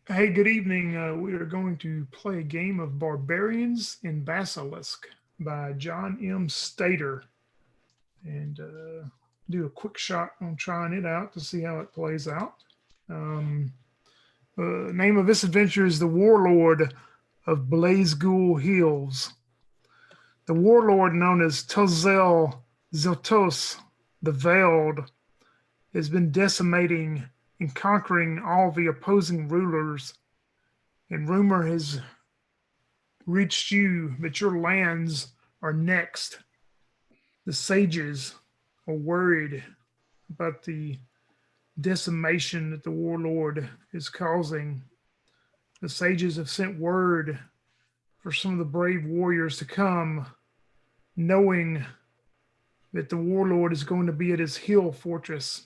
Hey, good evening. We are going to play a game of Barbarians in Basilisk by John M. Stater and do a quick shot on trying it out to see how it plays out. Um, Name of this adventure is The Warlord of Blaizegool Hills. The warlord known as Tullzell Xilltose the Veiled has been decimating and conquering all the opposing rulers, and rumor has reached you that your lands are next. The sages are worried about the decimation that the warlord is causing. The sages have sent word for some of the brave warriors to come, knowing that the warlord is going to be at his hill fortress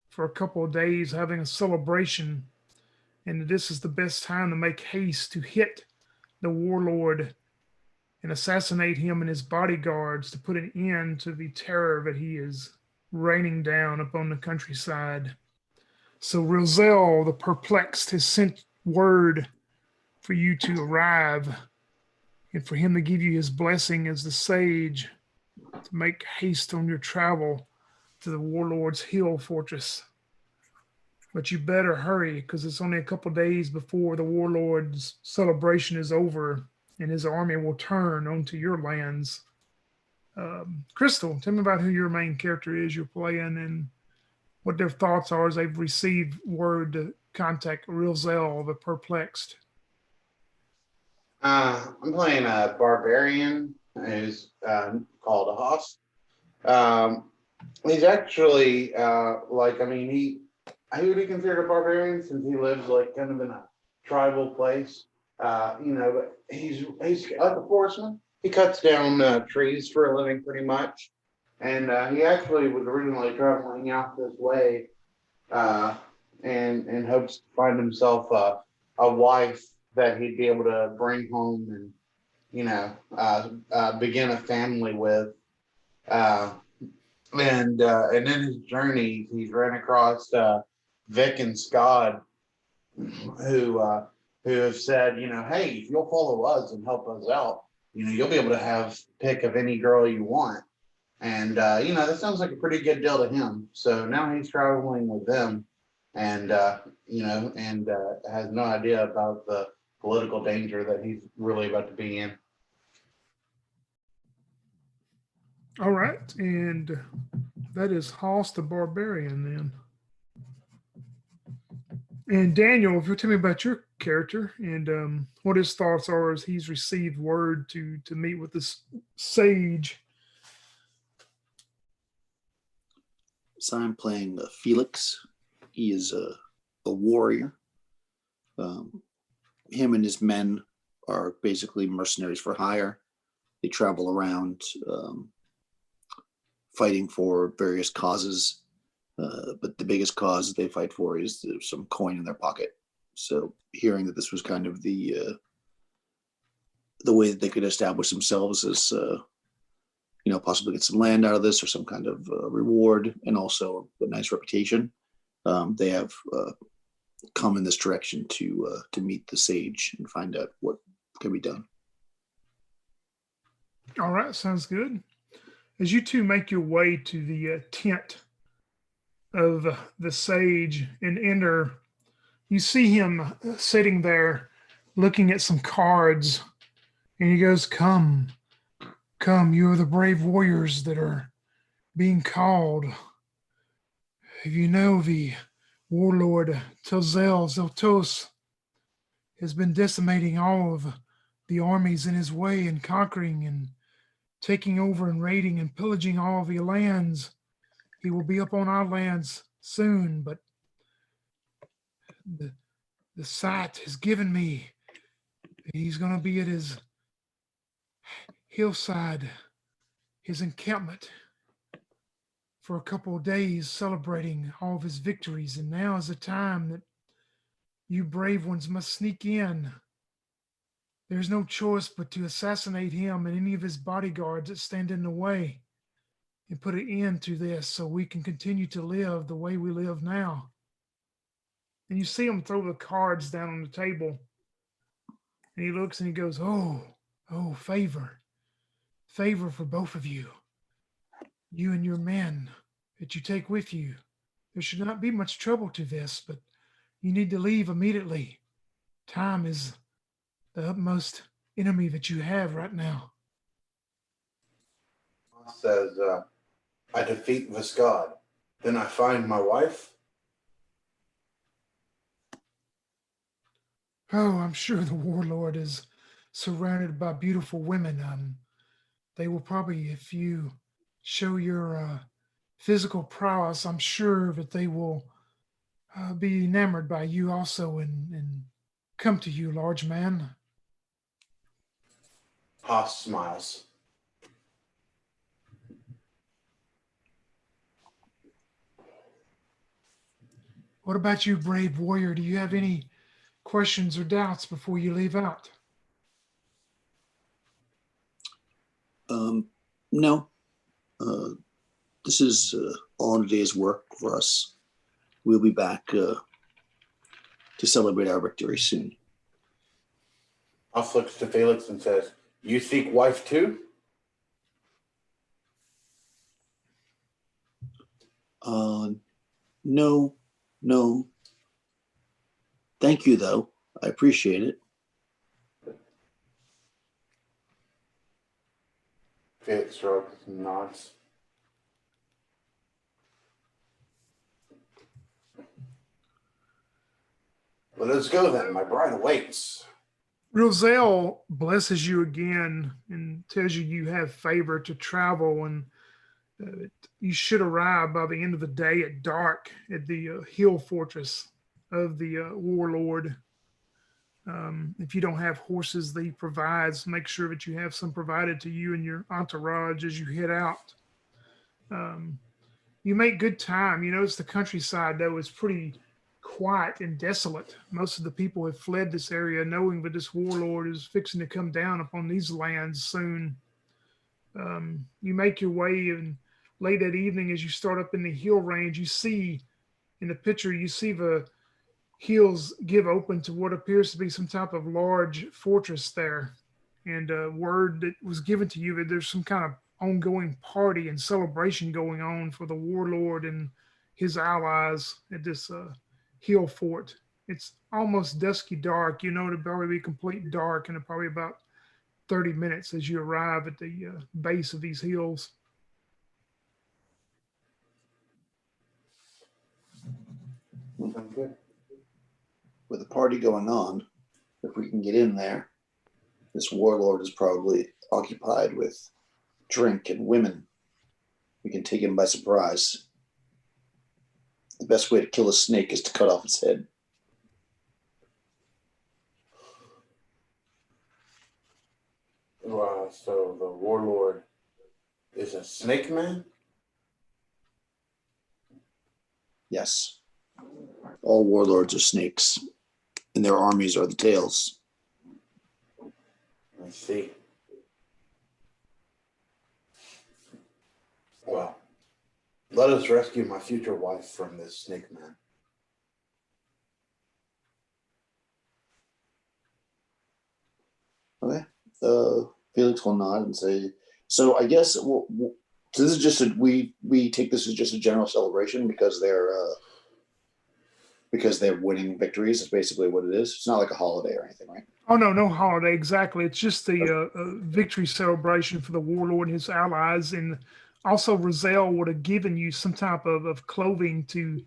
for a couple of days having a celebration, and that this is the best time to make haste to hit the warlord and assassinate him and his bodyguards to put an end to the terror that he is raining down upon the countryside. So Rillzull the Perplexed has sent word for you to arrive and for him to give you his blessing as the sage to make haste on your travel to the warlord's hill fortress. But you better hurry because it's only a couple days before the warlord's celebration is over and his army will turn onto your lands. Crystal, tell me about who your main character is you're playing and what their thoughts are as they've received word to contact Rillzull the Perplexed. I'm playing a barbarian who's called a host. Um, he's actually he would be considered a barbarian since he lives like kind of in a tribal place. But he's like a forestman. He cuts down trees for a living, pretty much. And he actually was originally traveling out this way, uh, and hopes to find himself a wife that he'd be able to bring home and begin a family with. Uh, and in his journey, he's ran across Vic and Scott, who uh, who have said, hey, if you'll follow us and help us out, you'll be able to have pick of any girl you want. And that sounds like a pretty good deal to him. So now he's traveling with them, and has no idea about the political danger that he's really about to be in. All right, and that is Hoss the Barbarian then. And Daniel, if you'll tell me about your character and what his thoughts are as he's received word to meet with this sage. So I'm playing Felix. He is a warrior. Him and his men are basically mercenaries for hire. They travel around fighting for various causes, but the biggest cause they fight for is some coin in their pocket. So hearing that this was kind of the way that they could establish themselves as possibly get some land out of this or some kind of reward, and also a nice reputation, they have come in this direction to meet the sage and find out what can be done. All right, sounds good. As you two make your way to the tent of the sage and enter, you see him sitting there looking at some cards, and he goes, "Come, come, you are the brave warriors that are being called. If you know the warlord Tullzell Xilltose has been decimating all of the armies in his way and conquering and taking over and raiding and pillaging all the lands. He will be up on our lands soon, but the, the sight has given me that he's going to be at his hillside, his encampment, for a couple of days celebrating all of his victories. And now is the time that you brave ones must sneak in. There's no choice but to assassinate him and any of his bodyguards that stand in the way and put an end to this so we can continue to live the way we live now. and you see him throw the cards down on the table. And he looks and he goes, oh, favor. Favor for both of you. You and your men that you take with you. There should not be much trouble to this, but you need to leave immediately. Time is the utmost enemy that you have right now. Says, I defeat Viscod. Then I find my wife. Oh, I'm sure the warlord is surrounded by beautiful women. They will probably, if you show your physical prowess, I'm sure that they will be enamored by you also and come to you, large man. Haas smiles. What about you, brave warrior? Do you have any questions or doubts before you leave out? No. This is all in a day's work for us. We'll be back to celebrate our victory soon. Haas looks to Felix and says, you seek wife too? No. Thank you, though. I appreciate it. Felix shrugs and nods. Let us go then. My bride awaits. Rillzull blesses you again and tells you have favor to travel, and you should arrive by the end of the day at dark at the hill fortress of the warlord. If you don't have horses that he provides, make sure that you have some provided to you and your entourage as you head out. You make good time. You notice the countryside, though, is pretty quiet and desolate. Most of the people have fled this area knowing that this warlord is fixing to come down upon these lands soon. You make your way, and late that evening, as you start up in the hill range, you see in the picture, you see the hills give open to what appears to be some type of large fortress there. And word that was given to you that there's some kind of ongoing party and celebration going on for the warlord and his allies at this hill fort. It's almost dusky dark. You know, it'll probably be complete dark in probably about 30 minutes as you arrive at the base of these hills. Sounds good. With the party going on, if we can get in there, this warlord is probably occupied with drink and women. We can take him by surprise. The best way to kill a snake is to cut off its head. Wow, so the warlord is a snake man? Yes. All warlords are snakes, and their armies are the tails. I see. Well, let us rescue my future wife from this snake man. Okay. Felix will nod and say, so I guess so this is just we take this as just a general celebration because they're winning victories. Is basically what it is. It's not like a holiday or anything, right? Oh, no holiday, exactly. It's just the victory celebration for the warlord and his allies. And also, Rillzull would have given you some type of clothing to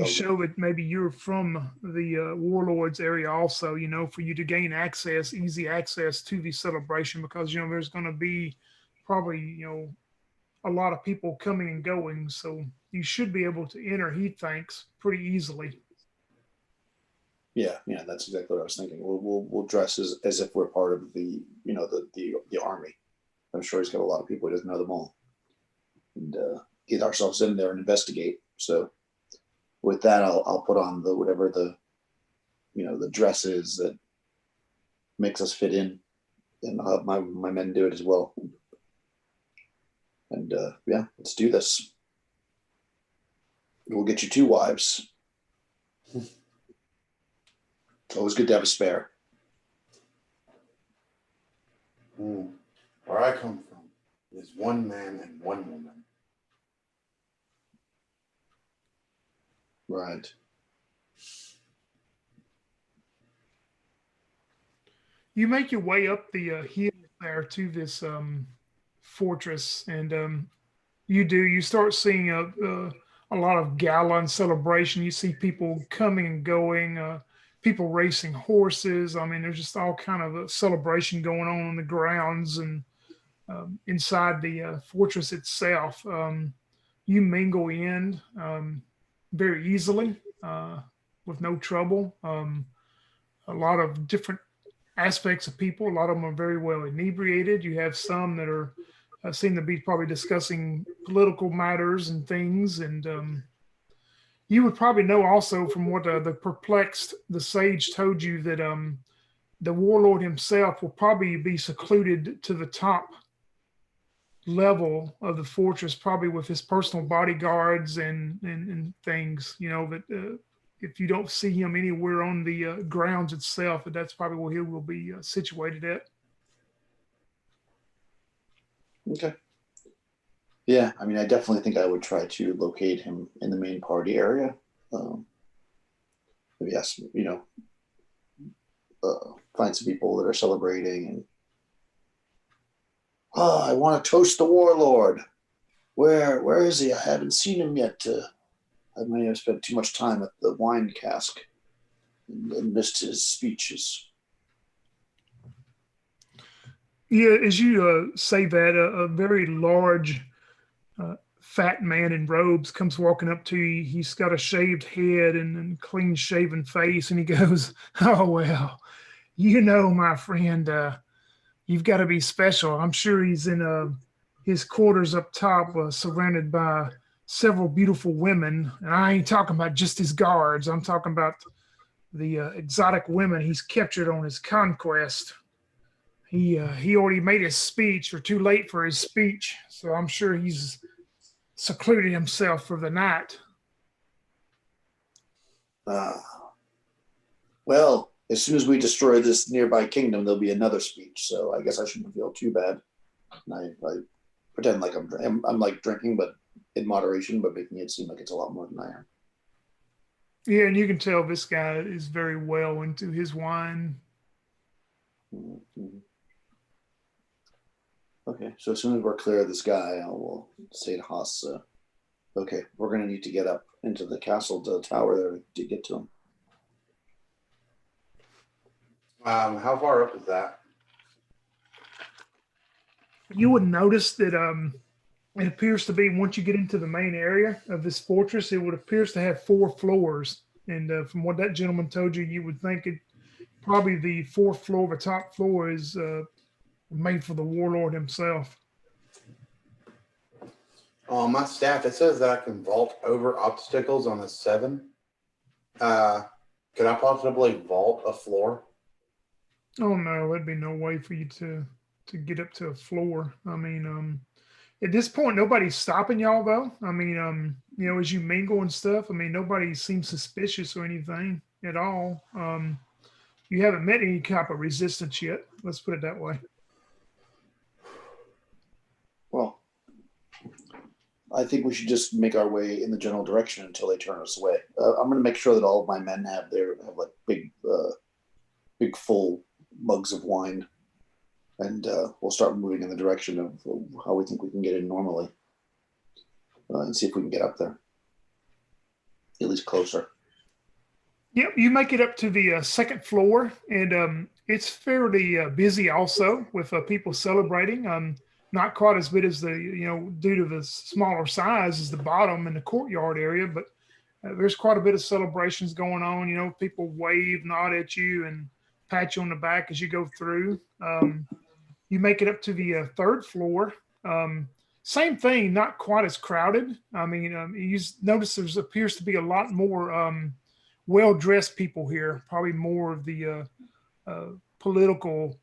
show that maybe you're from the warlord's area also, you know, for you to gain access, easy access to the celebration, because, you know, there's going to be probably, you know, a lot of people coming and going. So you should be able to enter, he thinks, pretty easily. Yeah, that's exactly what I was thinking. We'll dress as if we're part of the the army. I'm sure he's got a lot of people. He doesn't know them all, and get ourselves in there and investigate. So with that, I'll put on whatever the dress is that makes us fit in, and I'll have my men do it as well. And let's do this. We'll get you 2 wives. It's always good to have a spare. Where I come from is one man and one woman. Right. You make your way up the hill there to this fortress, and you start seeing a lot of gala and celebration. You see people coming and going, people racing horses. I mean, there's just all kind of a celebration going on the grounds and inside the fortress itself. You mingle in very easily with no trouble. A lot of different aspects of people. A lot of them are very well inebriated. You have some that are seem to be probably discussing political matters and things. And you would probably know also from what the perplexed, the sage told you that the warlord himself will probably be secluded to the top level of the fortress, probably with his personal bodyguards and things. You know that if you don't see him anywhere on the grounds itself, that's probably where he will be situated at. Okay. Yeah, I mean, I definitely think I would try to locate him in the main party area. Yes, find some people that are celebrating and I want to toast the warlord. Where is he? I haven't seen him yet. I may have spent too much time at the wine cask and missed his speeches. Yeah, as you say that, a very large, fat man in robes comes walking up to you. He's got a shaved head and clean shaven face, and he goes, "Oh well, my friend, you've got to be special. I'm sure he's in his quarters up top, surrounded by several beautiful women. And I ain't talking about just his guards. I'm talking about the exotic women he's captured on his conquest. He already made his speech, or too late for his speech, so I'm sure he's secluded himself for the night." Well, as soon as we destroy this nearby kingdom, there'll be another speech. So I guess I shouldn't feel too bad. And I pretend like I'm like drinking, but in moderation, but making it seem like it's a lot more than I am. Yeah, and you can tell this guy is very well into his wine. Mm-hmm. Okay, so as soon as we're clear of this guy, I will say to Haas, okay, we're going to need to get up into the castle, to the tower there to get to him. How far up is that? You would notice that it appears to be, once you get into the main area of this fortress, it would appears to have 4 floors. And from what that gentleman told you, you would think it probably the 4th floor, the top floor, is made for the warlord himself. On my staff, it says that I can vault over obstacles on a 7. Could I possibly vault a floor? Oh no, there'd be no way for you to get up to a floor. I mean, at this point, nobody's stopping y'all though. I mean, as you mingle and stuff, I mean, nobody seems suspicious or anything at all. You haven't met any type of resistance yet. Let's put it that way. Well, I think we should just make our way in the general direction until they turn us away. I'm going to make sure that all of my men have like big full mugs of wine, and we'll start moving in the direction of how we think we can get in normally, and see if we can get up there, at least closer. Yep, you make it up to the 2nd floor, and it's fairly busy also with people celebrating. Not quite as big as due to the smaller size as the bottom in the courtyard area, but there's quite a bit of celebrations going on. People wave, nod at you, and pat you on the back as you go through. You make it up to the 3rd floor. Same thing, not quite as crowded. I mean, you notice there appears to be a lot more well-dressed people here, probably more of the political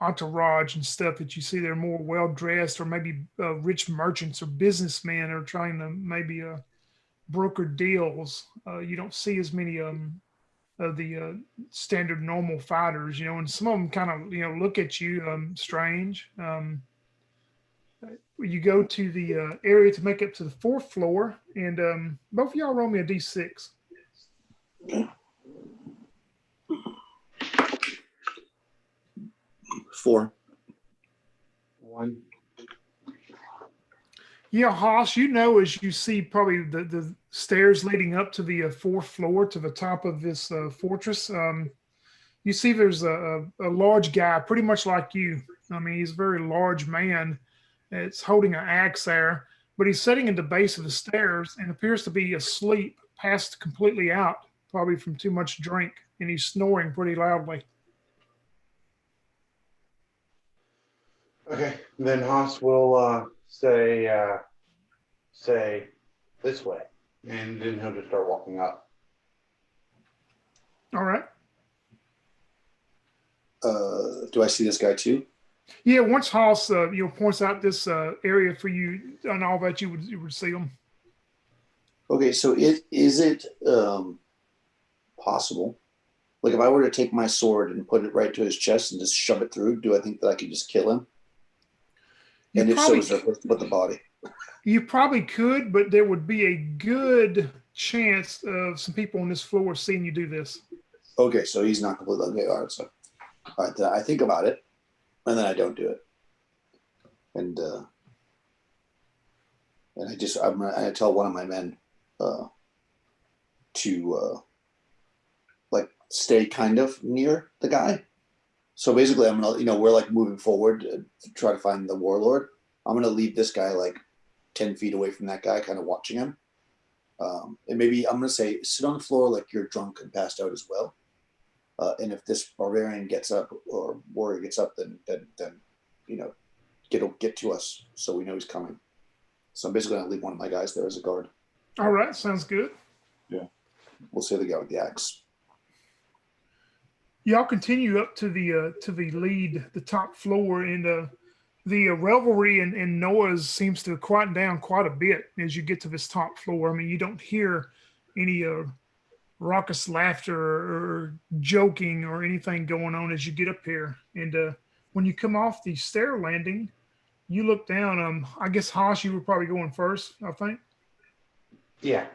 entourage and stuff that you see. They're more well-dressed, or maybe rich merchants or businessmen are trying to maybe broker deals. You don't see as many of the standard normal fighters, and some of them kind of look at you strange. You go to the area to make it to the fourth floor, and both of y'all roll me a d6. Four. 1. Yeah, Haas, as you see probably the stairs leading up to the fourth floor to the top of this fortress, you see there's a large guy, pretty much like you. I mean, he's a very large man. It's holding an axe there, but he's sitting at the base of the stairs and appears to be asleep, passed completely out, probably from too much drink, and he's snoring pretty loudly. Okay, then Haas will say this way, and then he'll just start walking up. All right. Do I see this guy too? Yeah, once Haas points out this area for you and all that, you would see him. Okay, so is it possible? Like, if I were to take my sword and put it right to his chest and just shove it through, do I think that I could just kill him? And if so, is there a place to put the body? You probably could, but there would be a good chance of some people on this floor seeing you do this. Okay, so he's not completely okay. All right, so I think about it, and then I don't do it, and I tell one of my men to like stay kind of near the guy. So basically, I'm gonna, we're like moving forward to try to find the warlord. I'm gonna leave this guy like 10 feet away from that guy, kind of watching him. And maybe I'm gonna say, sit on the floor like you're drunk and passed out as well. And if this barbarian gets up or warrior gets up, then get to us so we know he's coming. So I'm basically gonna leave one of my guys there as a guard. All right, sounds good. Yeah, we'll say the guy with the axe. Y'all continue up to the top floor, and the revelry in Noah's seems to quieten down quite a bit as you get to this top floor. I mean, you don't hear any raucous laughter or joking or anything going on as you get up here. And when you come off the stair landing, you look down. I guess Haas, you were probably going first, I think. Yeah.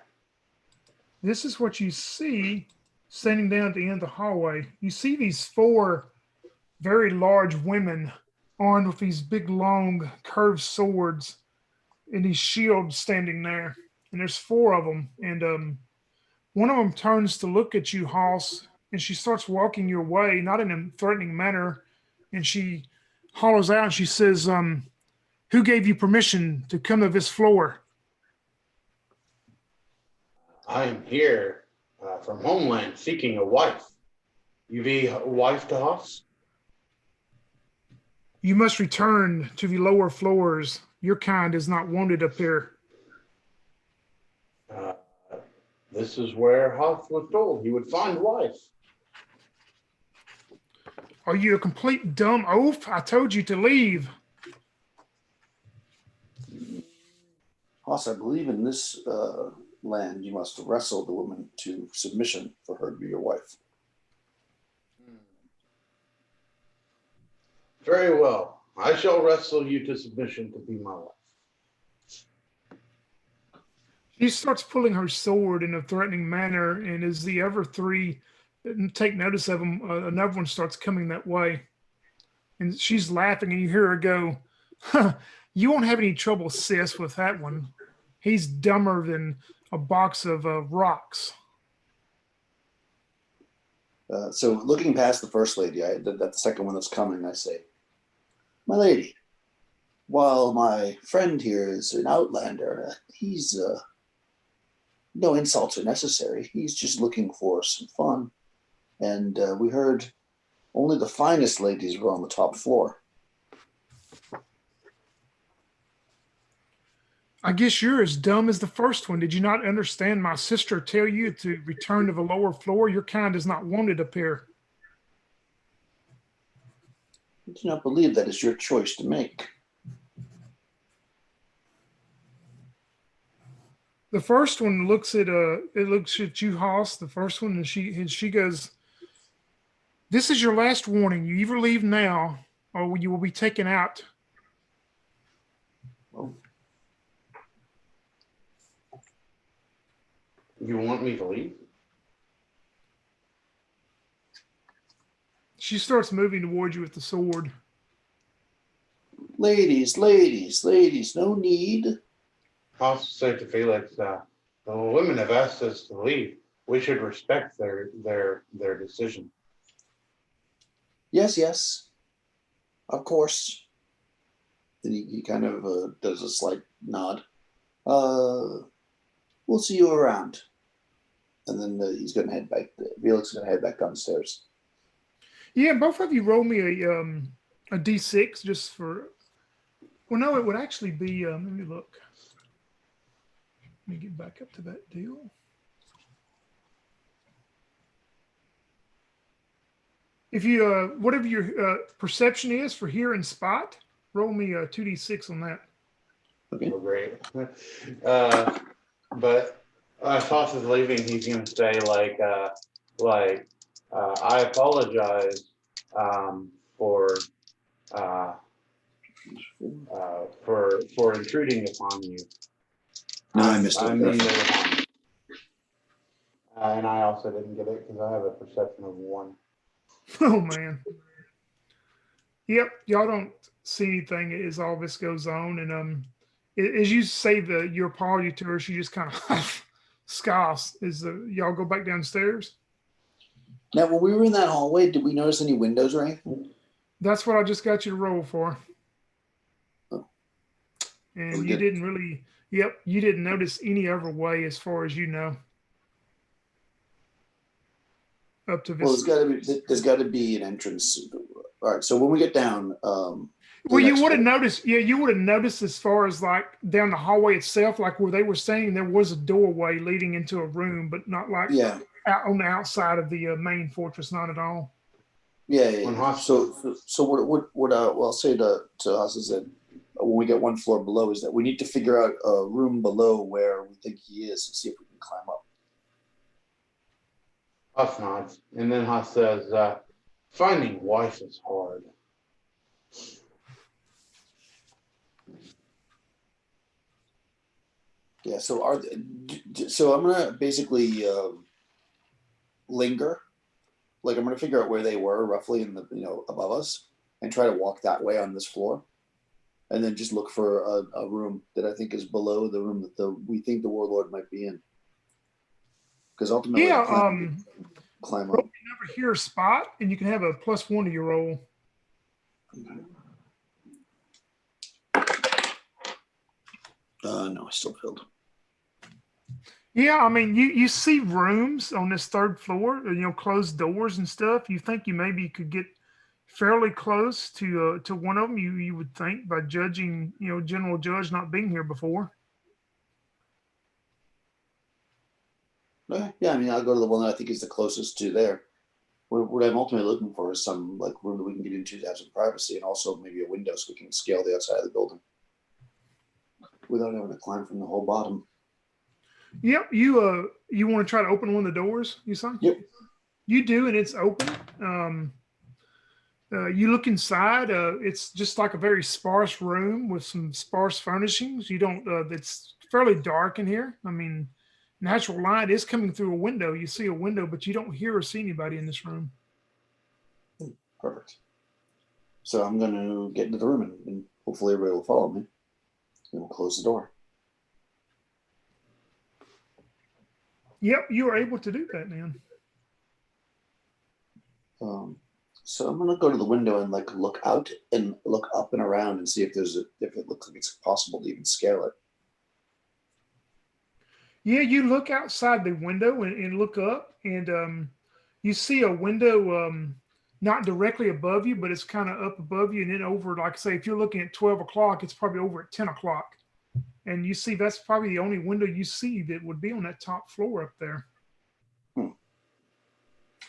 This is what you see standing down at the end of the hallway. You see these 4 very large women armed with these big, long, curved swords and these shields standing there. And there's 4 of them. And one of them turns to look at you, Hoss, and she starts walking your way, not in a threatening manner. And she hollers out and she says, who gave you permission to come to this floor? I am here from Homeland seeking a wife. You be a wife to us? You must return to the lower floors. Your kind is not wanted up here. This is where Hoth was told he would find a wife. Are you a complete dumb oaf? I told you to leave. Hoss, I believe in this land you must wrestle the woman to submission for her to be your wife. Very well. I shall wrestle you to submission to be my wife. She starts pulling her sword in a threatening manner, and as the other 3 take notice of him, another one starts coming that way. And she's laughing, and you hear her go, huh, you won't have any trouble, sis, with that one. He's dumber than a box of rocks. So looking past the first lady, the second one that's coming, I say, my lady, while my friend here is an outlander, he's no insults are necessary. He's just looking for some fun. And we heard only the finest ladies were on the top floor. I guess you're as dumb as the first one. Did you not understand my sister tell you to return to the lower floor? Your kind is not wanted up here. I do not believe that is your choice to make. The first one looks at it looks at you, Hoss. The first one, and she goes, "This is your last warning. You either leave now, or you will be taken out." Oh, You want me to leave? She starts moving towards you with the sword. ladies, ladies, ladies, no need. Hoss said to Felix, the women have asked us to leave. We should respect their decision. Yes, yes, of course. Then he kind of does a slight nod. We'll see you around. And then he's going to head back. Felix is going to head back downstairs. Yeah, both of you roll me a d6 just for. Well, no, it would actually be. Let me look. Let me get back up to that deal. If you whatever your perception is for hear and spot, roll me a 2d6 on that. Okay. Oh, great. But as Hoss is leaving, he's going to say I apologize for intruding upon you. No, I missed it. I mean no harm. And I also didn't get it because I have a perception of 1. Oh man. Yep, y'all don't see anything as all this goes on, and as you say your apology to her, she just kind of scoffs. Y'all go back downstairs? Now, when we were in that hallway, did we notice any windows or anything? That's what I just got you to roll for. Oh. And you didn't really. Yep, you didn't notice any other way as far as you know. Up to this. Well, there's got to be an entrance. All right, so when we get down, well, you would have noticed. Yeah, you would have noticed as far as like down the hallway itself, like where they were saying there was a doorway leading into a room, but not like out on the outside of the main fortress, not at all. Yeah. So what I'll say to us is that when we get one floor below, is that we need to figure out a room below where we think he is and see if we can climb up. Hoss nods, and then Hoss says, finding wife is hard. Yeah, so I'm gonna basically linger. Like I'm gonna figure out where they were roughly in the above us, and try to walk that way on this floor, and then just look for a room that I think is below the room that we think the warlord might be in. Because ultimately, climb up. Roll never hear a spot, and you can have a +1 to your roll. No, I still failed. Yeah, I mean, you see rooms on this third floor, closed doors and stuff. You think you maybe could get fairly close to one of them. You would think by judging, General Judge not being here before. Okay. Yeah, I mean, I'll go to the one that I think is the closest to there. What I'm ultimately looking for is some like room that we can get into to have some privacy, and also maybe a window so we can scale the outside of the building without having to climb from the whole bottom. Yep. You want to try to open one of the doors, you say? Yep. You do, and it's open. You look inside. It's just like a very sparse room with some sparse furnishings. You don't. It's fairly dark in here. I mean, natural light is coming through a window. You see a window, but you don't hear or see anybody in this room. Perfect. So I'm going to get into the room, and hopefully everybody will follow me. And we'll close the door. Yep, you are able to do that, man. So I'm going to go to the window and like look out and look up and around and see if it looks like it's possible to even scale it. Yeah, you look outside the window and look up, and you see a window not directly above you, but it's kind of up above you, and then over, like say, if you're looking at 12 o'clock, it's probably over at 10 o'clock. And you see that's probably the only window you see that would be on that top floor up there.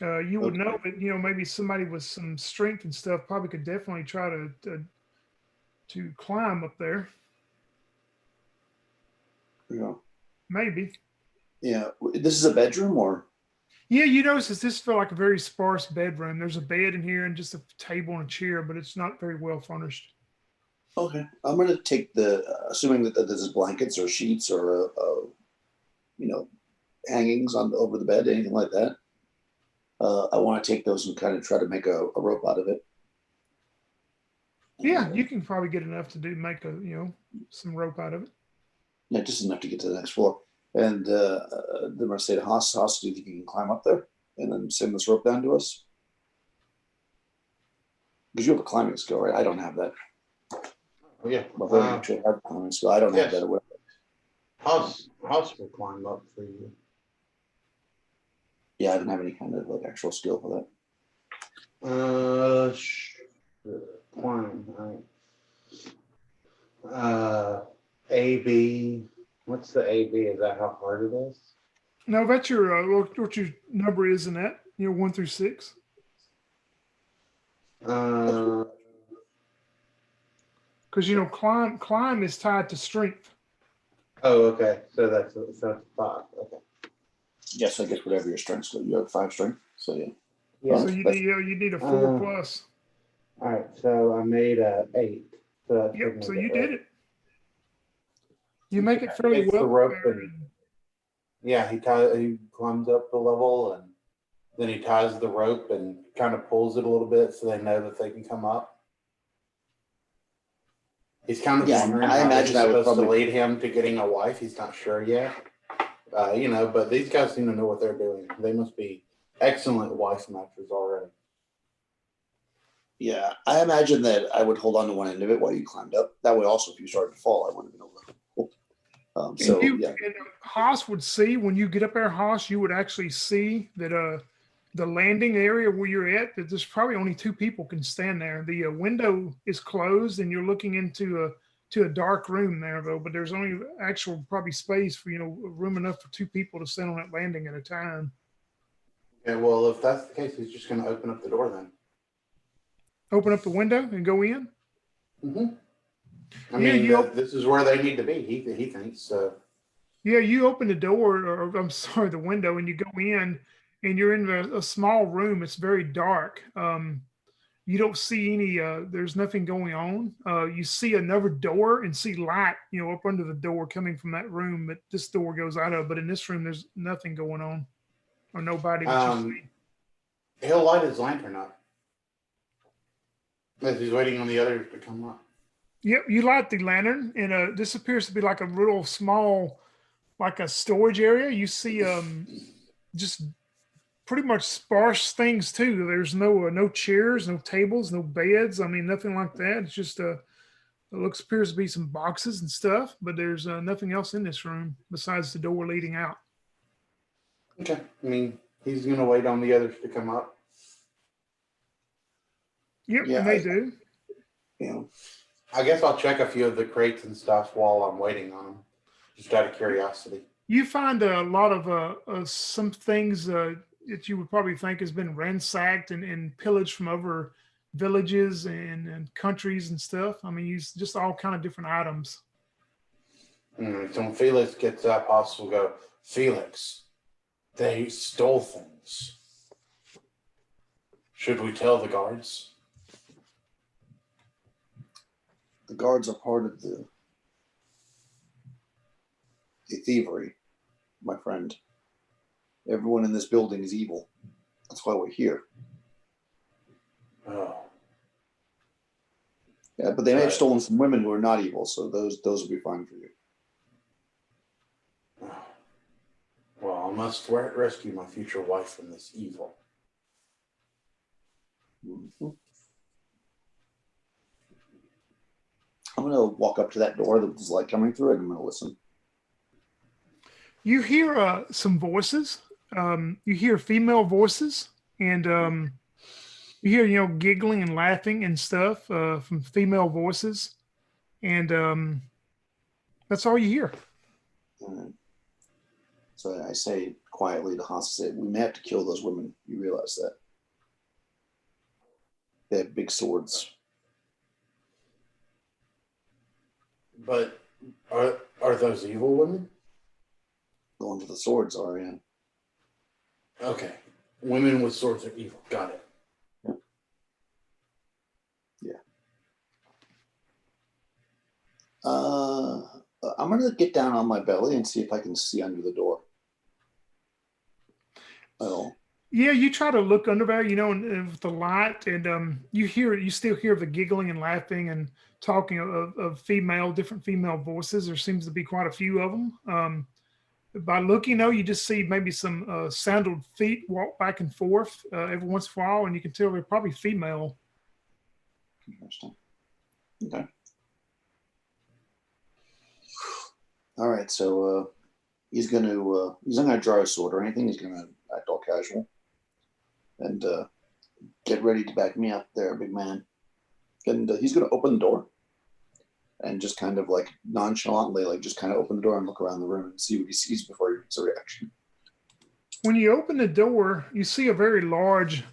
You would know that, maybe somebody with some strength and stuff probably could definitely try to climb up there. Yeah. Maybe. Yeah. This is a bedroom, or? Yeah, you notice this felt like a very sparse bedroom. There's a bed in here and just a table and a chair, but it's not very well furnished. Okay. I'm going to take the, assuming that this is blankets or sheets or, hangings on over the bed, anything like that. I want to take those and kind of try to make a rope out of it. Yeah, you can probably get enough to make some rope out of it. Yeah, just enough to get to the next floor. And then I'm going to say to Haas, do you think you can climb up there and then send this rope down to us? Because you have a climbing skill, right? I don't have that. Oh, yeah. Well, actually have climbing skill. I don't have that. Haas will climb up for you. Yeah, I don't have any kind of actual skill for that. Climb, right? AB. What's the AB? Is that how hard it is? No, that's your what your number is in that. 1 through 6. Uh, Because climb is tied to strength. Oh, okay. So that's 5. Okay. Yes, I guess whatever your strength skill. You have 5 strength, so yeah. Yeah. So you need a 4 plus. All right. So I made a 8. So yep. So you did it. You make it fairly well. The rope he climbs up the level and then he ties the rope and kind of pulls it a little bit so they know that they can come up. He's kind of wondering I imagine I was supposed to lead him to getting a wife. He's not sure yet. But these guys seem to know what they're doing. They must be excellent wife matchers already. Yeah, I imagine that I would hold on to one end of it while you climbed up. That way, also, if you started to fall, I wouldn't have been able to hold. And Haas would see when you get up there, Haas, you would actually see that the landing area where you're at, that there's probably only 2 people can stand there. The window is closed, and you're looking into a dark room there, though. But there's only actual probably space for room enough for 2 people to stand on that landing at a time. Okay, well, if that's the case, he's just going to open up the door then. Open up the window and go in. Mm-hmm. I mean, this is where they need to be. He thinks so. Yeah, you open the door, or I'm sorry, the window, and you go in, and you're in a small room. It's very dark. You don't see any. There's nothing going on. You see another door and see light, up under the door coming from that room that this door goes out of. But in this room, there's nothing going on, or nobody. He'll light his lantern up as he's waiting on the others to come up. Yep, you light the lantern, and this appears to be like a little small, like a storage area. You see, just pretty much sparse things too. There's no chairs, no tables, no beds. I mean, nothing like that. It's just it appears to be some boxes and stuff, but there's nothing else in this room besides the door leading out. Okay, I mean, he's gonna wait on the others to come up. Yep, yeah, and they do. Yeah. I guess I'll check a few of the crates and stuff while I'm waiting on them, just out of curiosity. You find a lot of some things that you would probably think has been ransacked and pillaged from other villages and countries and stuff. I mean, use just all kind of different items. So when Felix gets up, Haas will go, Felix, they stole things. Should we tell the guards? The guards are part of the thievery, my friend. Everyone in this building is evil. That's why we're here. Oh. Yeah, but they may have stolen some women who are not evil, so those will be fine for you. Well, I must rescue my future wife from this evil. Mm-hmm. I'm going to walk up to that door that there's light coming through it, and I'm going to listen. You hear some voices. You hear female voices, and you hear giggling and laughing and stuff from female voices, and that's all you hear. So I say quietly to Haas, we may have to kill those women. You realize that? They have big swords. But are those evil women? The ones with the swords are, yeah. Okay. Women with swords are evil. Got it. Yeah. I'm gonna get down on my belly and see if I can see under the door. At all. Yeah, you try to look under there, and with the light, and you still hear the giggling and laughing and talking of different female voices. There seems to be quite a few of them. By looking, though, you just see maybe some sandaled feet walk back and forth every once in a while, and you can tell they're probably female. Interesting. Okay. All right, so he's not gonna draw a sword or anything. He's gonna act all casual and get ready to back me up there, big man. And he's gonna open the door and just kind of like nonchalantly, like just kind of open the door and look around the room and see what he sees before he makes a reaction. When you open the door, you see a very large,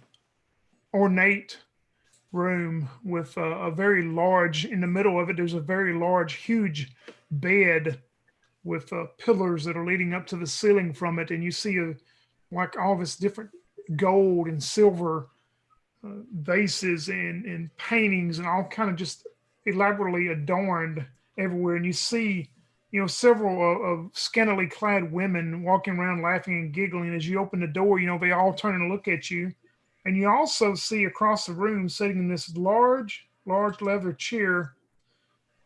ornate room with a very large, in the middle of it, there's a very large, huge bed with pillars that are leading up to the ceiling from it. And you see like all this different gold and silver vases and paintings and all kind of just elaborately adorned everywhere. And you see, several of scantily clad women walking around laughing and giggling. As you open the door, they all turn and look at you. And you also see across the room, sitting in this large leather chair,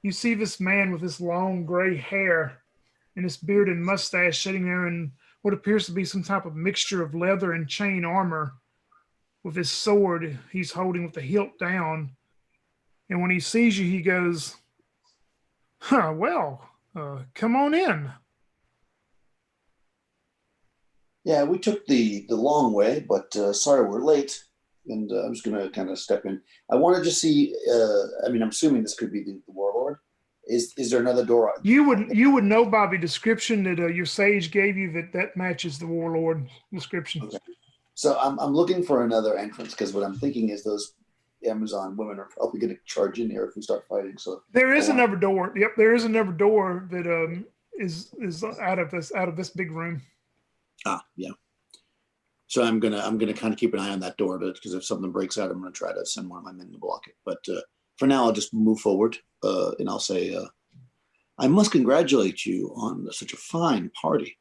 you see this man with this long gray hair and this beard and mustache sitting there in what appears to be some type of mixture of leather and chain armor, with his sword he's holding with the hilt down. And when he sees you, he goes, well, come on in. Yeah, we took the long way, but sorry we're late. And I'm just going to kind of step in. I wanted to see, I'm assuming this could be the Warlord. Is there another door? You would know by the description that your sage gave you that matches the Warlord description. Okay. So I'm looking for another entrance, because what I'm thinking is those Amazon women are probably going to charge in here if we start fighting. So there is another door. Yep, there is another door that is out of this big room. Yeah. So I'm gonna kind of keep an eye on that door, because if something breaks out, I'm gonna try to send one of my men to block it. But for now, I'll just move forward, and I'll say, I must congratulate you on such a fine party.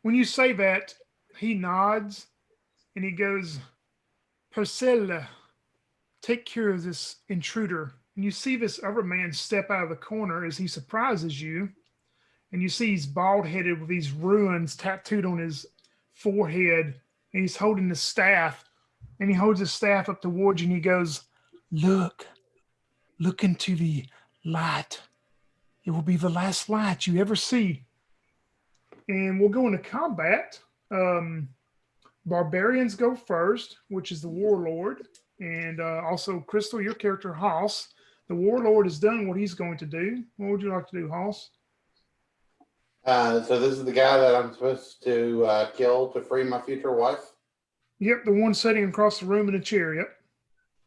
When you say that, he nods and he goes, Percella, take care of this intruder. And you see this other man step out of the corner as he surprises you. And you see he's bald-headed with these runes tattooed on his forehead. And he's holding the staff. And he holds his staff up towards you and he goes, look into the light. It will be the last light you ever see. And we'll go into combat. Barbarians go first, which is the Warlord. And also, Crystal, your character, Hoss. The Warlord has done what he's going to do. What would you like to do, Hoss? So this is the guy that I'm supposed to kill to free my future wife? Yep, the one sitting across the room in a chair, yep.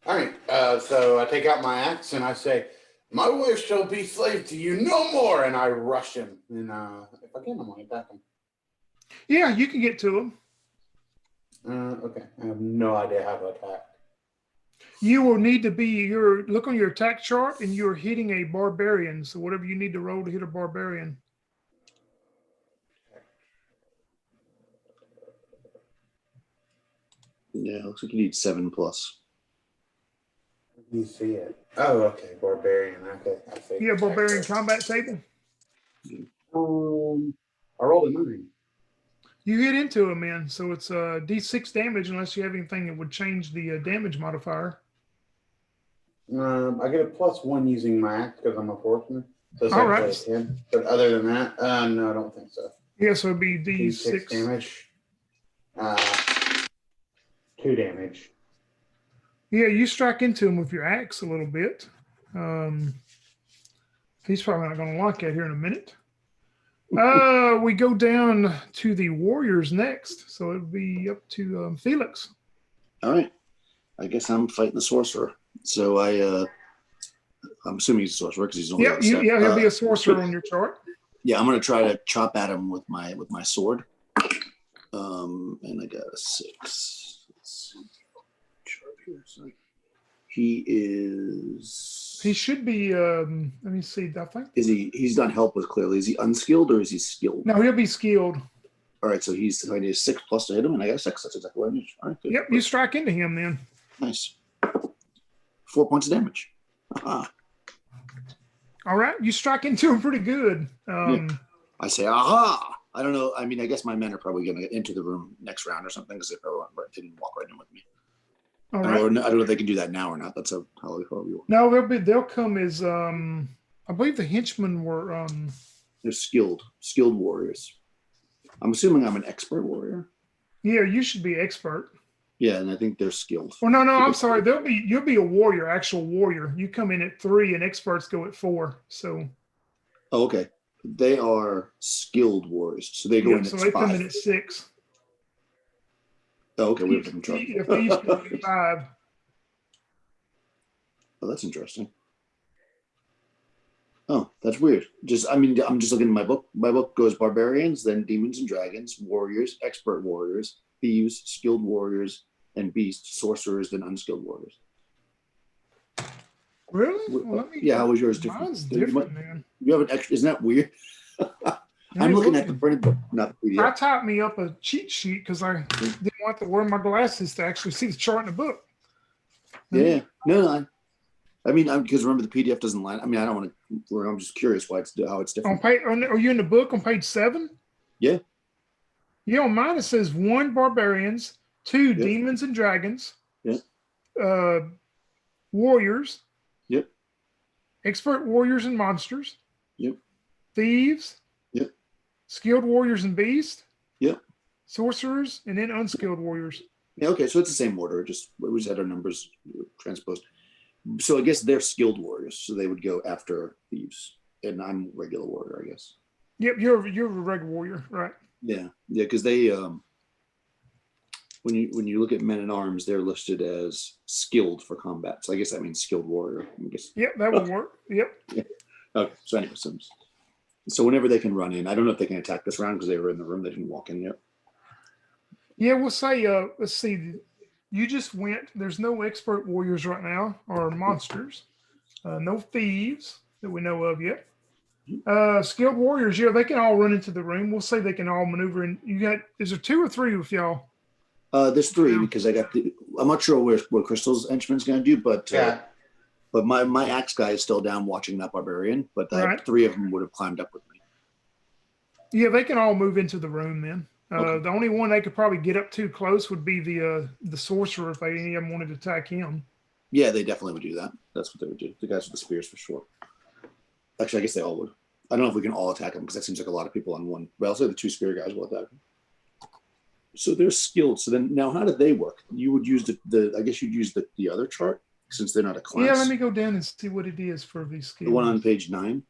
All right, so I take out my axe and I say, my wife shall be slave to you no more, and I rush him. And if I can, I'm going to attack him. Yeah, you can get to him. Okay, I have no idea how to attack. You will need to look on your attack chart, and you're hitting a barbarian. So whatever you need to roll to hit a barbarian. Yeah, looks like you need 7+. You see it? Oh, okay, barbarian. Okay, I see. Yeah, barbarian combat table. I rolled a 9. You hit into him, man. So it's D6 damage, unless you have anything that would change the damage modifier. I get a +1 using my axe because I'm a swordsman. So it's all like right. 10. But other than that, no, I don't think so. Yeah, so it'd be D6 damage. 2 damage. Yeah, you strike into him with your axe a little bit. He's probably not going to like that here in a minute. We go down to the warriors next, so it'll be up to Felix. All right, I guess I'm fighting the sorcerer. So I'm assuming he's a sorcerer because he's only. Yeah, he'll be a sorcerer on your chart. Yeah, I'm gonna try to chop at him with my sword. And I got a 6. Let's see. Sharp here. So he is. He should be. Let me see. I think. Is he? He's not helpless. Clearly, is he unskilled or is he skilled? No, he'll be skilled. All right, so he's. I need a 6+ to hit him, and I got a 6. That's exactly what I need. All right, good. Yep, you strike into him then. Nice. 4 points of damage. Aha. All right, you strike into him pretty good. Yeah. I say, aha! I don't know. I mean, I guess my men are probably going to enter the room next round or something because they probably didn't walk right in with me. All I right. don't know if they can do that now or not. That's how you want. No, they'll come as I believe the henchmen were They're skilled warriors. I'm assuming I'm an expert warrior. Yeah, you should be expert. Yeah, and I think they're skilled. Well, no, I'm sorry. You'll be a warrior, actual warrior. You come in at 3 and experts go at 4. So Oh, okay. They are skilled warriors. So they go in at 5. So they come in at 6. Oh, okay. We have different charge. If these come in at 5. Oh, that's interesting. Oh, that's weird. I'm just looking at my book. My book goes barbarians, then demons and dragons, warriors, expert warriors, thieves, skilled warriors, and beasts, sorcerers, then unskilled warriors. Really? Well, how was yours different? Mine's different, man. You have an extra. Isn't that weird? I'm looking at the printed book, not the PDF. I typed me up a cheat sheet because I didn't want to wear my glasses to actually see the chart in the book. Yeah. No. I mean, because remember the PDF doesn't line. I mean, I don't want to. I'm just curious how it's different. Are you in the book on page 7? Yeah. Yeah, on mine it says 1 barbarians, 2 demons and dragons. Yeah. Warriors. Yep. Expert warriors and monsters. Yep. Thieves. Yep. Skilled warriors and beasts. Yep. Sorcerers and then unskilled warriors. Yeah. Okay. So it's the same order. We just had our numbers transposed. So I guess they're skilled warriors. So they would go after thieves, and I'm regular warrior, I guess. Yep. You're a regular warrior, right? Yeah. Because they when you look at men at arms, they're listed as skilled for combat. So I guess that means skilled warrior. I guess. Yep, that would work. Yep. Yeah. Okay. So anyway, so whenever they can run in, I don't know if they can attack this round because they were in the room. They didn't walk in yet. Yeah, we'll say. Let's see. You just went. There's no expert warriors right now or monsters. No thieves that we know of yet. Skilled warriors. Yeah, they can all run into the room. We'll say they can all maneuver in. Is there 2 or 3 with y'all? There's 3 because I got I'm not sure what Crystal's henchman's going to do, but but my axe guy is still down watching that barbarian. But 3 of them would have climbed up with me. Yeah, they can all move into the room then. Okay. The only one they could probably get up too close would be the sorcerer if any of them wanted to attack him. Yeah, they definitely would do that. That's what they would do. The guys with the spears for sure. Actually, I guess they all would. I don't know if we can all attack them because that seems like a lot of people on one. But I'll say the 2 spear guys will attack them. So they're skilled. So then now how do they work? You would use I guess you'd use the other chart since they're not a class. Yeah, let me go down and see what it is for these skills. The one on page 9.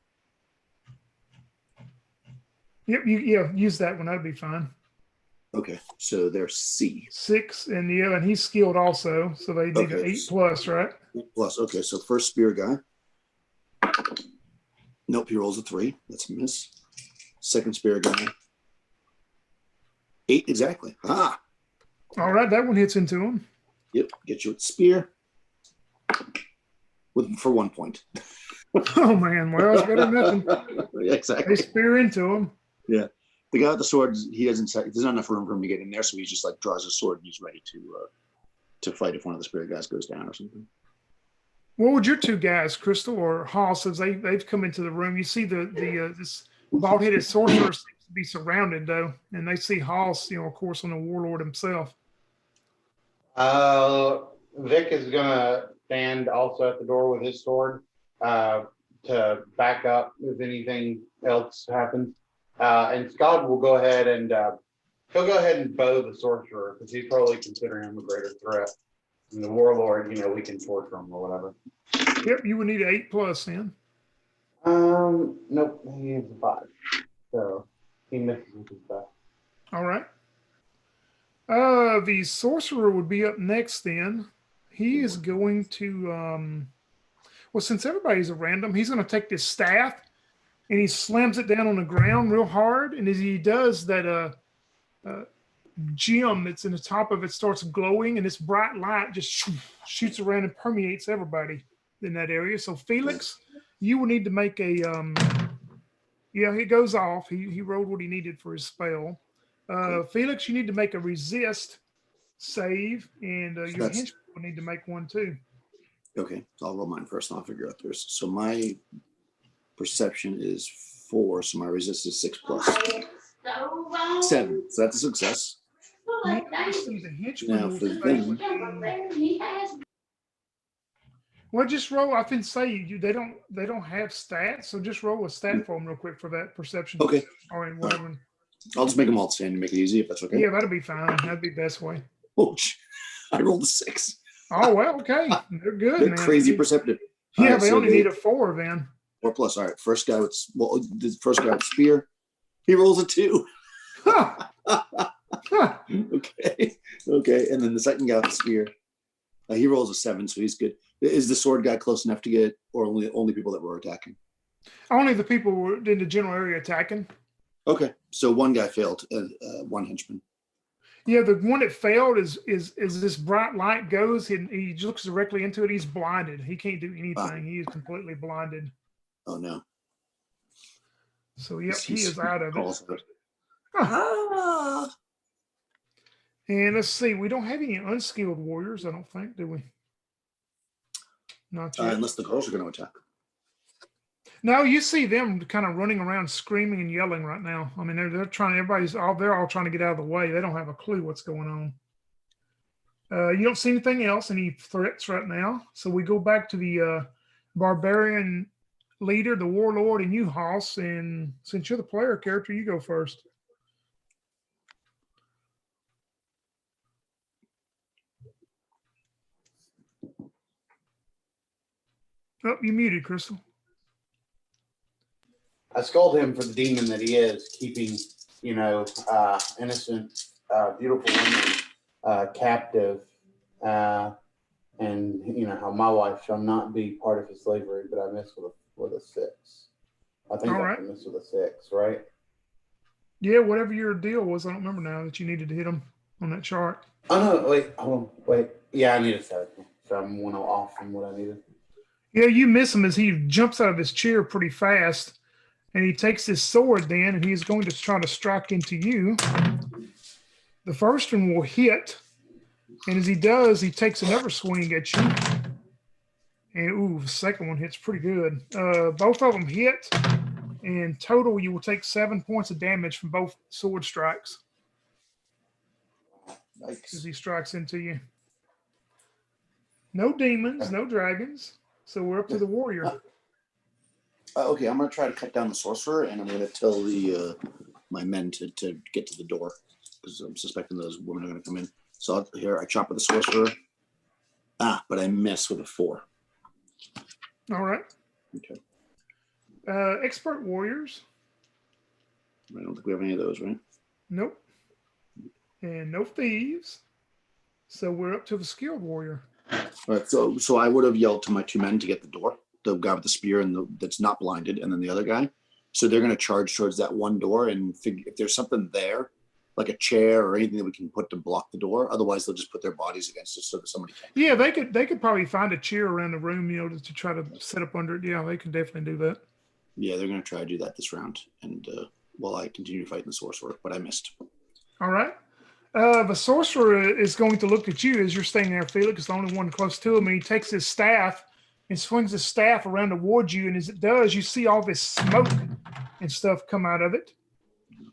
Yep, use that one. That'd be fine. Okay, so they're C. 6, and he's skilled also, so they need an 8+, right? 8+. Okay, so first spear guy. Nope, he rolls a 3. That's a miss. Second spear guy. 8 exactly. Ah. All right, that one hits into him. Yep, get you with spear. For 1 point. Oh man, well it's better than nothing. Yeah, exactly. They spear into him. Yeah. The guy with the sword, there's not enough room for him to get in there, so he just like draws his sword and he's ready to fight if one of the spirit guys goes down or something. What would your 2 guys, Crystal or Haas, as they've come into the room? You see this bald-headed sorcerer seems to be surrounded though, and they see Haas, of course, on the warlord himself. Vic is gonna stand also at the door with his sword to back up if anything else happens. And Scott will go ahead and he'll go ahead and bow the sorcerer because he's probably considering him a greater threat. And the warlord, we can torture him or whatever. Yep, you would need an 8+ then. Nope, he has a 5, so he misses with his best. All right. The sorcerer would be up next then. He is going to, since everybody's a random, he's going to take this staff and he slams it down on the ground real hard. And as he does that, gem that's in the top of it starts glowing, and this bright light just shoots around and permeates everybody in that area. So Felix, you will need to make a yeah, it goes off. He rolled what he needed for his spell. Felix, you need to make a resist save, and your That's henchman will need to make one too. okay. So I'll roll mine first, and I'll figure out theirs. So my perception is 4, so my resist is 6 plus 7. So that's a success. Yeah, let's see, the henchman Now will for say, them, well, just roll. I can say you they don't have stats, so just roll a stat for them real quick for that perception. okay. Or whatever. I'll just make them all the same to make it easy, if that's okay. Yeah, that'll be fine. That'd be best way. Oh, I rolled a 6. Oh well, okay, they're good. They're Man. crazy perceptive. Yeah, Right, they so only need a 4 then. 4 plus. All right. First guy with the first guy with spear, he rolls a 2. Huh. Huh. Okay. Okay. And then the second guy with the spear, he rolls a 7, so he's good. Is the sword guy close enough to get, or only people that were attacking? Only the people were in the general area attacking. Okay. So one guy failed. One henchman. Yeah, the one that failed is this bright light goes and he looks directly into it. He's blinded. He can't do anything. He is completely blinded. Oh no. So yep, he is out of it. Ah. And let's see, we don't have any unskilled warriors, I don't think, do we? Not yet. Unless the girls are going to attack. No, you see them kind of running around, screaming and yelling right now. I mean, they're trying. They're all trying to get out of the way. They don't have a clue what's going on. You don't see anything else, any threats right now. So we go back to the barbarian leader, the warlord, and you, Hoss. And since you're the player character, you go first. Oh, you muted, Crystal. I scold him for the demon that he is, keeping, innocent, beautiful women captive. And how my wife shall not be part of his slavery, but I miss with a 6. I think I can miss with a 6, right? Yeah, whatever your deal was, I don't remember now that you needed to hit him on that chart. Oh no, wait, hold on, wait. Yeah, I need a 7. So I'm 1 off from what I needed. Yeah, you miss him as he jumps out of his chair pretty fast. And he takes his sword then, and he's going to try to strike into you. The first one will hit. And as he does, he takes another swing at you. And ooh, the second one hits pretty good. Both of them hit. And total, you will take 7 points of damage from both sword strikes. Nice. As he strikes into you. No demons, no dragons. So we're up to the warrior. Okay, I'm going to try to cut down the sorcerer, and I'm going to tell my men to get to the door, because I'm suspecting those women are going to come in. So here, I chop with the sorcerer. But I miss with a 4. All right. Okay. Expert warriors. I don't think we have any of those, right? Nope. And no thieves. So we're up to the skilled warrior. All right, so I would have yelled to my 2 men to get the door. The guy with the spear and that's not blinded, and then the other guy. So they're going to charge towards that one door and figure if there's something there, like a chair or anything that we can put to block the door. Otherwise, they'll just put their bodies against it so that somebody can't. Yeah, they could probably find a chair around the room, to try to set up under it. Yeah, they could definitely do that. Yeah, they're going to try to do that this round, and while I continue fighting the sorcerer, but I missed. All right. The sorcerer is going to look at you as you're staying there, Felix, the only one close to him, and he takes his staff and swings his staff around towards you. And as it does, you see all this smoke and stuff come out of it.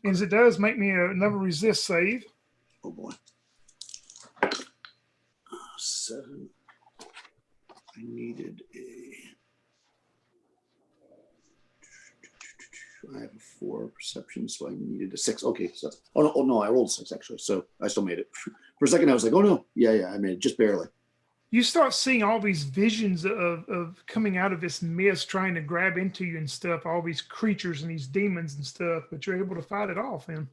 And as it does, make me another resist save. Oh boy. 7. I needed I have a 4 perception, so I needed a 6. Okay, so oh no, I rolled a 6 actually, so I still made it. For a second, I was like, oh no, yeah, I made it just barely. You start seeing all these visions of coming out of this mist, trying to grab into you and stuff, all these creatures and these demons and stuff, but you're able to fight it off, man.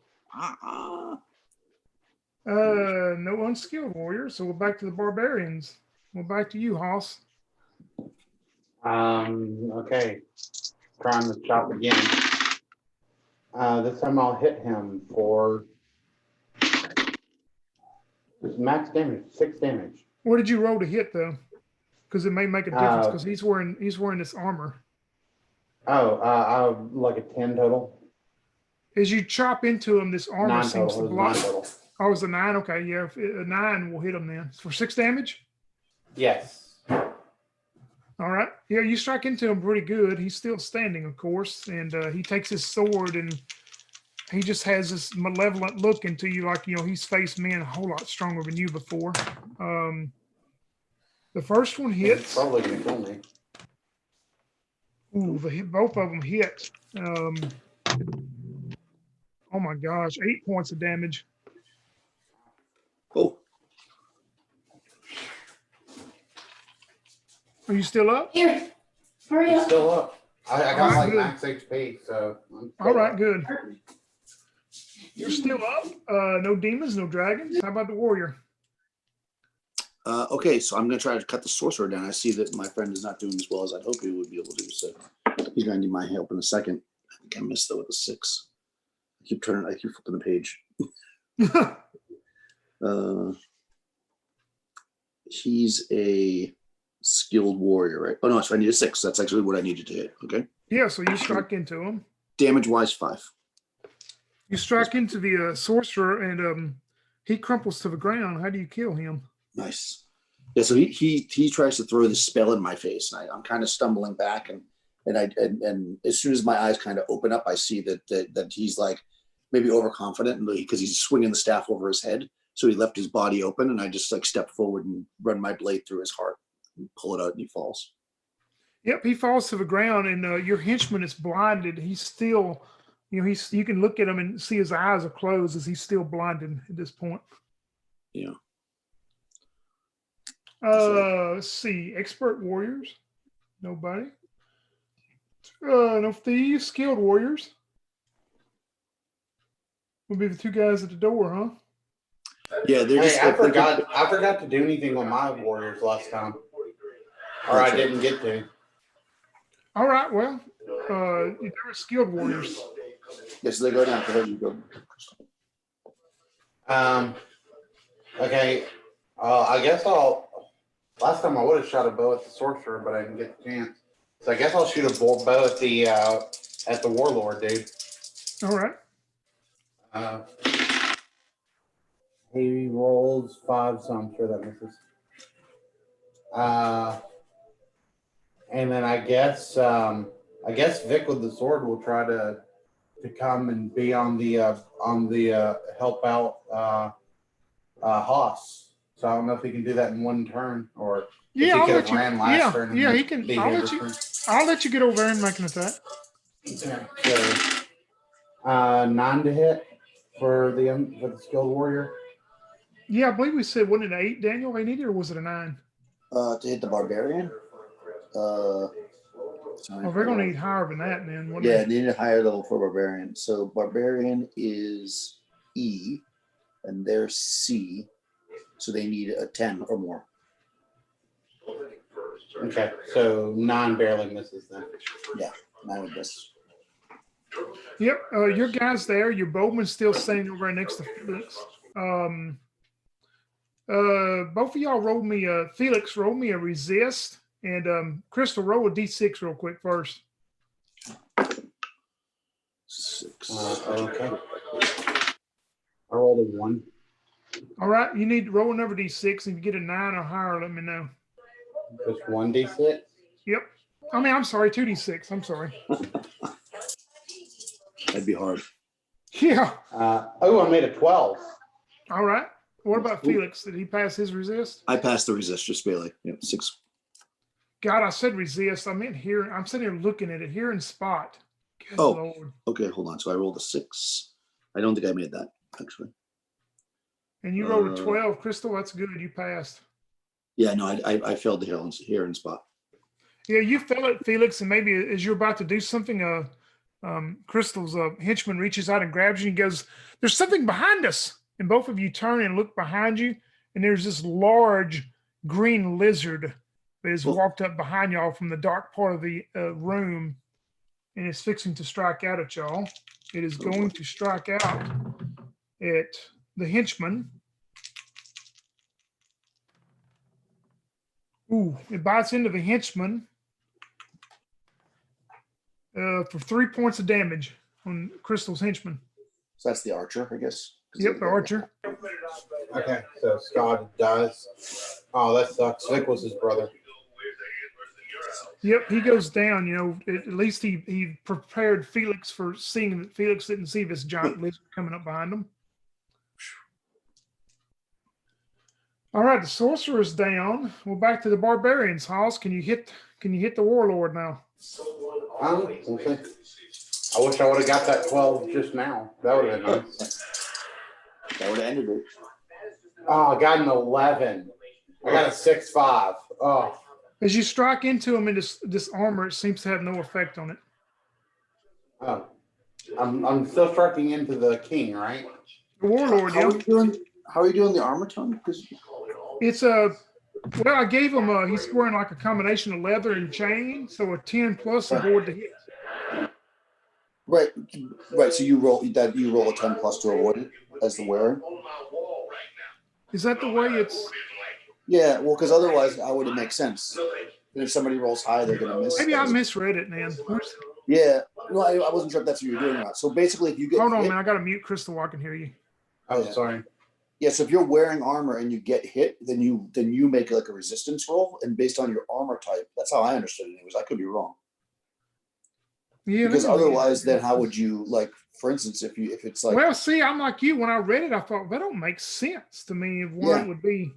No unskilled warriors, so we're back to the barbarians. We're back to you, Hoss. Okay. trying to chop again. This time I'll hit him for max damage, 6 damage. What did you roll to hit though? Because it may make a difference because he's wearing this armor. Like a 10 total. As you chop into him, this armor 9 seems total. to block. 9 total. Oh, it's a 9. Okay, yeah, a 9 will hit him then for 6 damage. Yes. All right. Yeah, you strike into him pretty good. He's still standing, of course, and he takes his sword and he just has this malevolent look into you, like he's faced men a whole lot stronger than you before. The first one hits. He's probably gonna kill me. Ooh, both of them hit. Oh my gosh, 8 points of damage. Oh, Are you still up? Here, hurry He's up. still up. I got Alright, like good. max HP, so. I'm All right, up. good. You're still up. No demons, no dragons. How about the warrior? okay. So I'm going to try to cut the sorcerer down. I see that my friend is not doing as well as I'd hope he would be able to. So he's going to need my help in a second. I think I missed though with a 6. I keep flipping the page. He's a skilled warrior, right? Oh no, so I need a 6. That's actually what I needed to hit. Okay. Yeah, so you strike into him. Damage wise, 5. You strike into the sorcerer, and he crumples to the ground. How do you kill him? Nice. Yeah. So he tries to throw this spell in my face, and I'm kind of stumbling back, and as soon as my eyes kind of open up, I see that he's like maybe overconfident because he's swinging the staff over his head. So he left his body open, and I just like step forward and run my blade through his heart and pull it out, and he falls. Yep, he falls to the ground, and your henchman is blinded. He's still, you can look at him and see his eyes are closed as he's still blinded at this point. Yeah. Let's see, expert warriors, nobody. No thieves, skilled warriors. Would be the 2 guys at the door, huh? Yeah, they're just. I forgot to do anything on my warriors last time, or I didn't get to. All right, well, there are skilled warriors. Yes, they go down. Go ahead, you go. Okay. I guess last time I would have shot a bow at the sorcerer, but I didn't get the chance. So I guess I'll shoot a bow at the warlord, dude. All right. He rolls 5, so I'm sure that misses. And then I guess Vic with the sword will try to come and be on the help out Haas. So I don't know if he can do that in one turn, or Yeah, if I'll he let could you. have ran last turn. Yeah, he can. I'll let you get over there and make an attack. Okay. So 9 to hit for the skilled warrior. Yeah, I believe we said, wasn't it an 8, Daniel? They needed, or was it a 9? To hit the barbarian. They're going to need higher than that, man. Yeah, they need a higher level for barbarian. So barbarian is E, and they're C, so they need a 10 or more. Okay, so 9 barely misses then. Yeah, 9 would miss. Yep, your guy's there. Your bowman's still standing over right next to Felix. Both of y'all roll me Felix, roll me a resist, and Crystal, roll a d6 real quick first. 6. Okay. I rolled a 1. All right, you need to roll another d6, and if you get a 9 or higher, let me know. Just 1d6. Yep. I'm sorry, 2d6. I'm sorry. That'd be hard. Yeah. I made a 12. All right. What about Felix? Did he pass his resist? I passed the resist, just barely. Yeah, 6. God, I said resist. I meant here. I'm sitting here looking at it. Here in spot. Good Oh. Lord. Okay, hold on. So I rolled a 6. I don't think I made that, actually. And you rolled a 12. Crystal, that's good. You passed. Yeah, no, I failed the here in spot. Yeah, you fell it, Felix, and maybe as you're about to do something, Crystal's henchman reaches out and grabs you and goes, "There's something behind us." And both of you turn and look behind you, and there's this large green lizard that has walked up behind y'all from the dark part of the room. and it's fixing to strike out at y'all. It is going to strike out at the henchman. Ooh, it bites into the henchman for 3 points of damage on Crystal's henchman. So that's the archer, I guess. Yep, the archer. Okay, so Scott dies. Oh, that sucks. Vic was his brother. Yep, he goes down. You know, at least he prepared Felix for seeing that Felix didn't see this giant lizard coming up behind him. All right, the sorcerer's down. We're back to the barbarians. Hoss, can you hit the warlord now? Okay. I wish I would have got that 12 just now. That would have been nice. That would have ended it. Oh, I got an 11. I got a 6-5. Oh. As you strike into him in this armor, it seems to have no effect on it. Oh. I'm still striking into the king, right? The warlord, How are you doing the armor tone? Because it's a well, I gave him he's wearing like a combination of leather and chain, so a 10 plus avoid the hit. right. So you roll a 10 plus to avoid it as the wearer. Is that the way it's? Yeah, well, because otherwise, how would it make sense? And if somebody rolls high, they're gonna miss. Maybe I misread it, man. Yeah, no, I wasn't sure if that's what you're doing or not. So basically, if you get hold on, man, I got to mute Crystal. I can hear you. Oh, sorry. Yeah, so if you're wearing armor and you get hit, then you make like a resistance roll, and based on your armor type, that's how I understood it. Anyways, I could be wrong. Yeah, because otherwise, then how would you like? For instance, if it's like, well, see, I'm like you. When I read it, I thought that don't make sense to me. Of why it would be.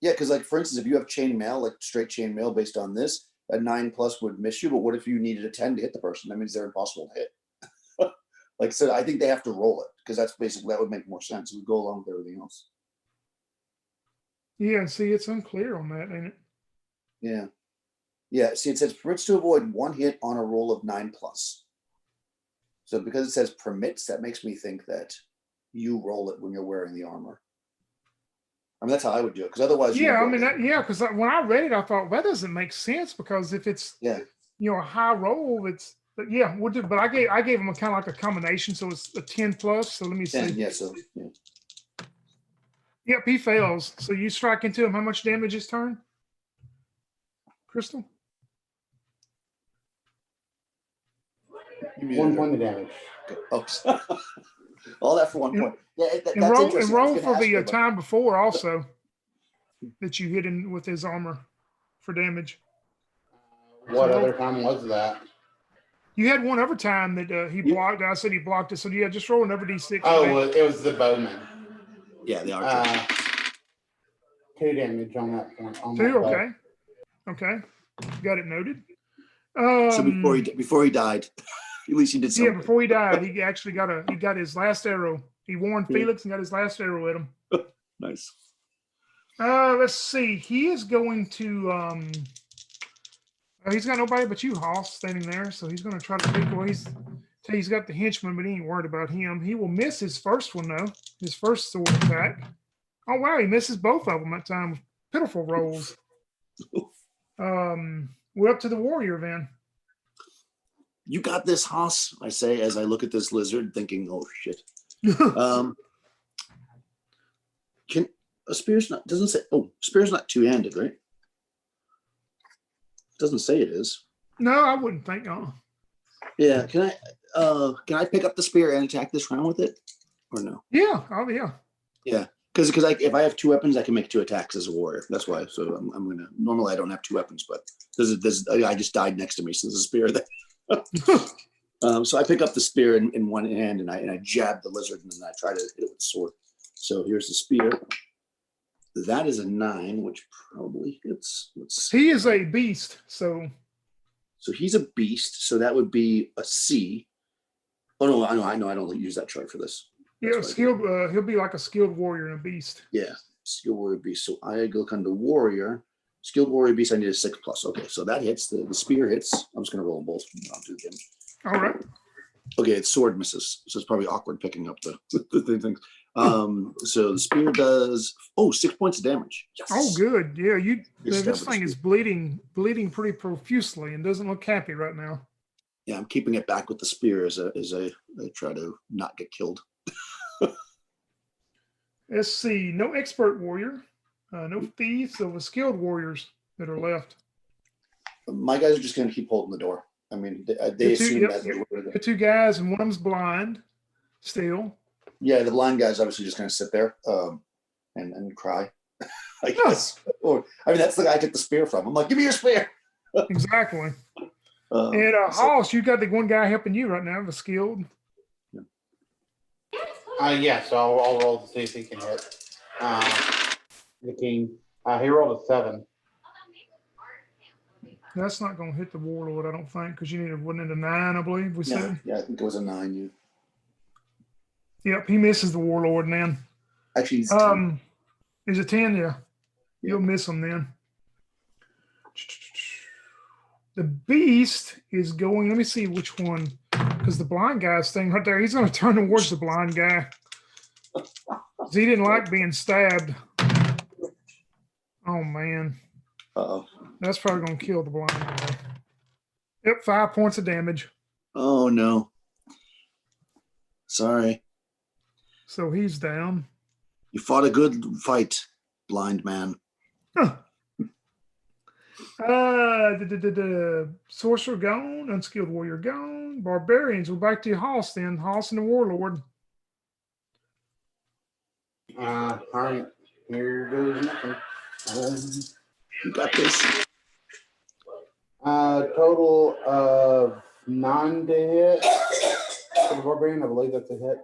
Yeah, because like for instance, if you have chainmail, like straight chainmail based on this, a 9 plus would miss you. But what if you needed a 10 to hit the person? That means they're impossible to hit. Like I said, I think they have to roll it because that's basically that would make more sense. It would go along with everything else. Yeah, see, it's unclear on that, ain't it? Yeah. Yeah. See, it says permits to avoid 1 hit on a roll of 9 plus. So because it says permits, that makes me think that you roll it when you're wearing the armor. I mean, that's how I would do it. Because otherwise, yeah, I mean, because when I read it, I thought that doesn't make sense because if it's a high roll, it's. But yeah, we'll do. But I gave him a kind of like a combination, so it's a 10 plus. So let me see. 10, yeah. So yeah. Yep, he fails. So you strike into him. How much damage is turn? Crystal? 1 point of damage. Oh, all that for 1 point. Yeah, and roll for the time before also that you hit him with his armor for damage. What other time was that? You had one other time that he blocked. I said he blocked it. So yeah, just roll another d6. Oh, it was the bowman. Yeah, the archer. 2 damage on that point. 2, okay. Okay. Got it noted. So before he died, at least he did something. Yeah, before he died, he actually got his last arrow. He warned Felix and got his last arrow at him. Nice. Let's see. He is going to he's got nobody but you, Hoss, standing there. So he's going to try to take away. He's got the henchman, but he ain't worried about him. He will miss his first one, though. His first sword attack. Oh, wow. He misses both of them that time. Pitiful rolls. We're up to the warrior, then. You got this, Hoss, I say, as I look at this lizard thinking, oh, shit. Spear's not, doesn't say, spear's not two-handed, right? Doesn't say it is. No, I wouldn't think. Yeah, can I pick up the spear and attack this round with it, or no? Yeah. Oh, yeah. Yeah, because if I have 2 weapons, I can make 2 attacks as a warrior. That's why. So I'm gonna. Normally, I don't have 2 weapons, but this I just died next to me, so there's a spear there. So I pick up the spear in one hand and I jab the lizard and then I try to hit it with the sword. So here's the spear. That is a 9, which probably hits. He is a beast, so he's a beast. So that would be a C. Oh no, I know. I don't use that chart for this. Yes, he'll be like a skilled warrior and a beast. Yeah, skilled warrior beast. So I look under warrior. Skilled warrior beast. I need a 6 plus. Okay, so that hits. The spear hits. I'm just gonna roll them both. I'll do them. All right. Okay, its sword misses, so it's probably awkward picking up the things. So the spear does 6 points of damage. Yes. Oh, good. Yeah, this thing is bleeding pretty profusely and doesn't look happy right now. Yeah, I'm keeping it back with the spear as I try to not get killed. Let's see. No expert warrior, no thieves, so the skilled warriors that are left. My guys are just going to keep holding the door. I mean, they Your assume yep, that. your two guys, and one of them's blind still. Yeah, the blind guy's obviously just going to sit there and cry, I guess. Or, I mean, that's the guy I took the spear from. I'm like, give me your spear. Exactly. And Hoss, you got the one guy helping you right now, the skilled. So I'll roll to see if he can hit. The king. He rolled a 7. That's not going to hit the warlord, I don't think, because you need a 1 and a 9, I believe we said. Yeah, I think it was a 9. Yeah. Yep, he misses the warlord, man. Actually, he's 10. Is it 10? Yeah. You'll miss him then. The beast is going. Let me see which one, because the blind guy's thing right there. He's going to turn towards the blind guy. He didn't like being stabbed. Oh man. Uh-oh. That's probably going to kill the blind guy. Yep, 5 points of damage. Oh no. Sorry. So he's down. You fought a good fight, blind man. Huh. Sorcerer gone, unskilled warrior gone, barbarians. We're back to Hoss then. Hoss and the warlord. All right, here goes nothing. You got this. Total of 9 to hit for the barbarian. I believe that's a hit.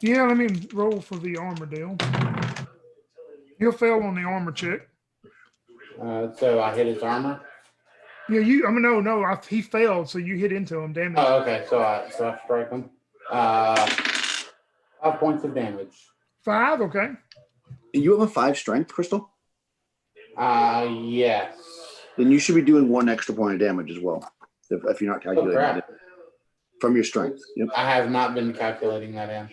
Yeah, let me roll for the armor deal. He'll fail on the armor check. So I hit his armor. Yeah, he failed, so you hit into him. Damage. Oh, okay. So I strike him. 5 points of damage. 5, okay. You have a 5 strength, Crystal? Yes. Then you should be doing 1 extra point of damage as well, if you're not calculating it from your strength. Yep. I have not been calculating that in.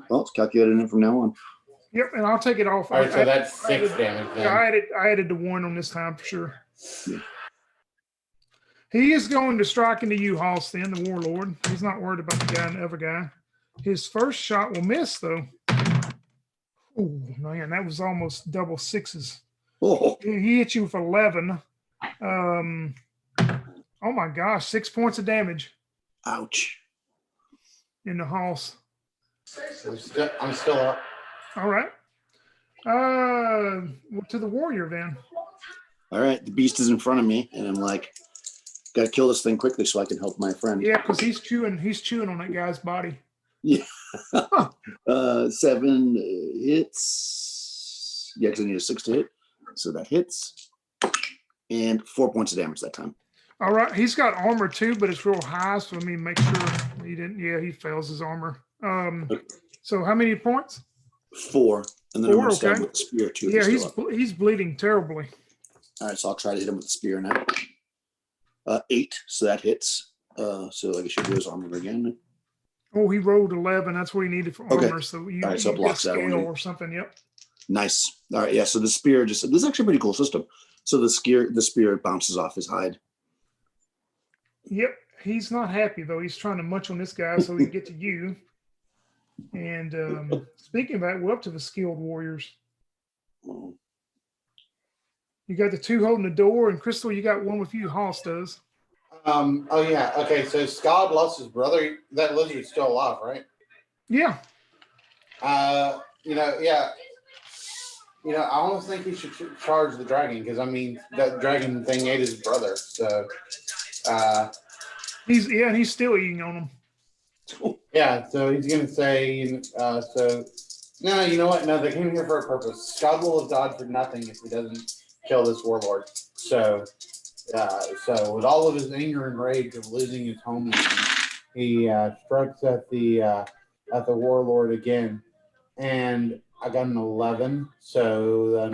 Well, it's calculating it from now on. Yep, and I'll take it off. All right, so that's 6 damage then. Yeah, I added the 1 on this time for sure. Yeah. He is going to strike into you, Hoss, then, the warlord. He's not worried about the guy and the other guy. His first shot will miss, though. Oh, man, that was almost double 6s. Oh. He hit you with 11. Oh, my gosh, 6 points of damage. Ouch. In the Hoss. I'm still up. All right. To the warrior then. All right. The beast is in front of me, and I'm like, got to kill this thing quickly so I can help my friend. Yeah, because he's chewing on that guy's body. Yeah. 7 hits. Yeah, because I need a 6 to hit. So that hits. And 4 points of damage that time. All right. He's got armor too, but it's real high. So let me make sure he didn't. Yeah, he fails his armor. Okay. So how many points? 4. And then 4, I'm going to stab with the spear too. Yeah, he's bleeding terribly. All right, so I'll try to hit him with the spear now. 8, so that hits. So I guess you do his armor again. Oh, he rolled 11. That's what he needed for armor. Okay. So you, all right, so it blocks that one or something. Yep. Nice. All right, yeah. So the spear this is actually a pretty cool system. So the spear bounces off his hide. Yep. He's not happy though. He's trying to munch on this guy so he can get to you. And speaking of that, we're up to the skilled warriors. You got the 2 holding the door, and Crystal, you got 1 with you. Hoss does. Oh yeah. Okay. So Scott lost his brother. That lizard's still alive, right? Yeah. Yeah. I almost think he should charge the dragon because I mean that dragon thing ate his brother. So. He's still eating on him. Yeah, so he's going to say, no, you know what? No, they came here for a purpose. God will have died for nothing if he doesn't kill this warlord. So with all of his anger and rage of losing his homeland, he strikes at the warlord again, and I got an 11. So that'd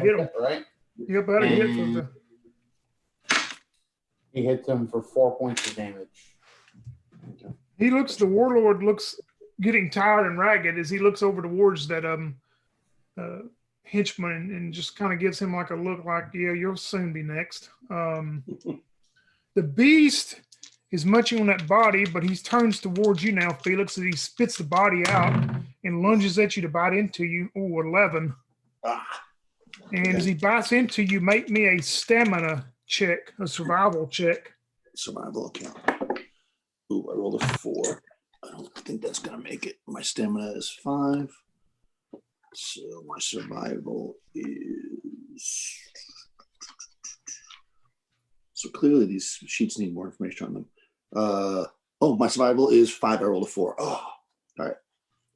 hit him, right? Yeah, that'd hit for he hits him for 4 points of damage. The warlord looks getting tired and ragged as he looks over towards that henchman and just kind of gives him like a look like, yeah, you'll soon be next. The beast is munching on that body, but he turns towards you now, Felix, as he spits the body out and lunges at you to bite into you. Oh, 11. And Okay. as he bites into you, make me a stamina check, a survival check. Survival account. Ooh, I rolled a 4. I don't think that's going to make it. My stamina is 5. So my survival is... So clearly these sheets need more information on them. My survival is 5. I rolled a 4. Oh, all right.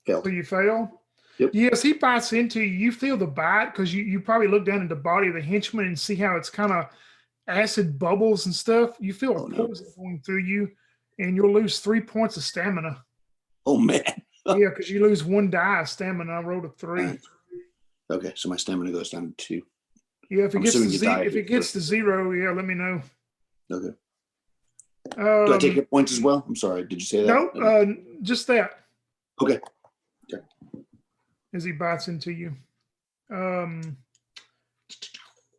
Failed. So you fail? Yep. Yes, he bites into you. You feel the bite because you probably look down at the body of the henchman and see how it's kind of acid bubbles and stuff. You feel a poison going through you, and you'll lose 3 points of stamina. Oh, man. Yeah, because you lose 1 die of stamina. I rolled a 3. Right. Okay, so my stamina goes down to 2. Yeah, if it gets to 0, yeah, let me know. Okay. Do I take hit points as well? I'm sorry. Did you say that? No, just that. Okay. As he bites into you.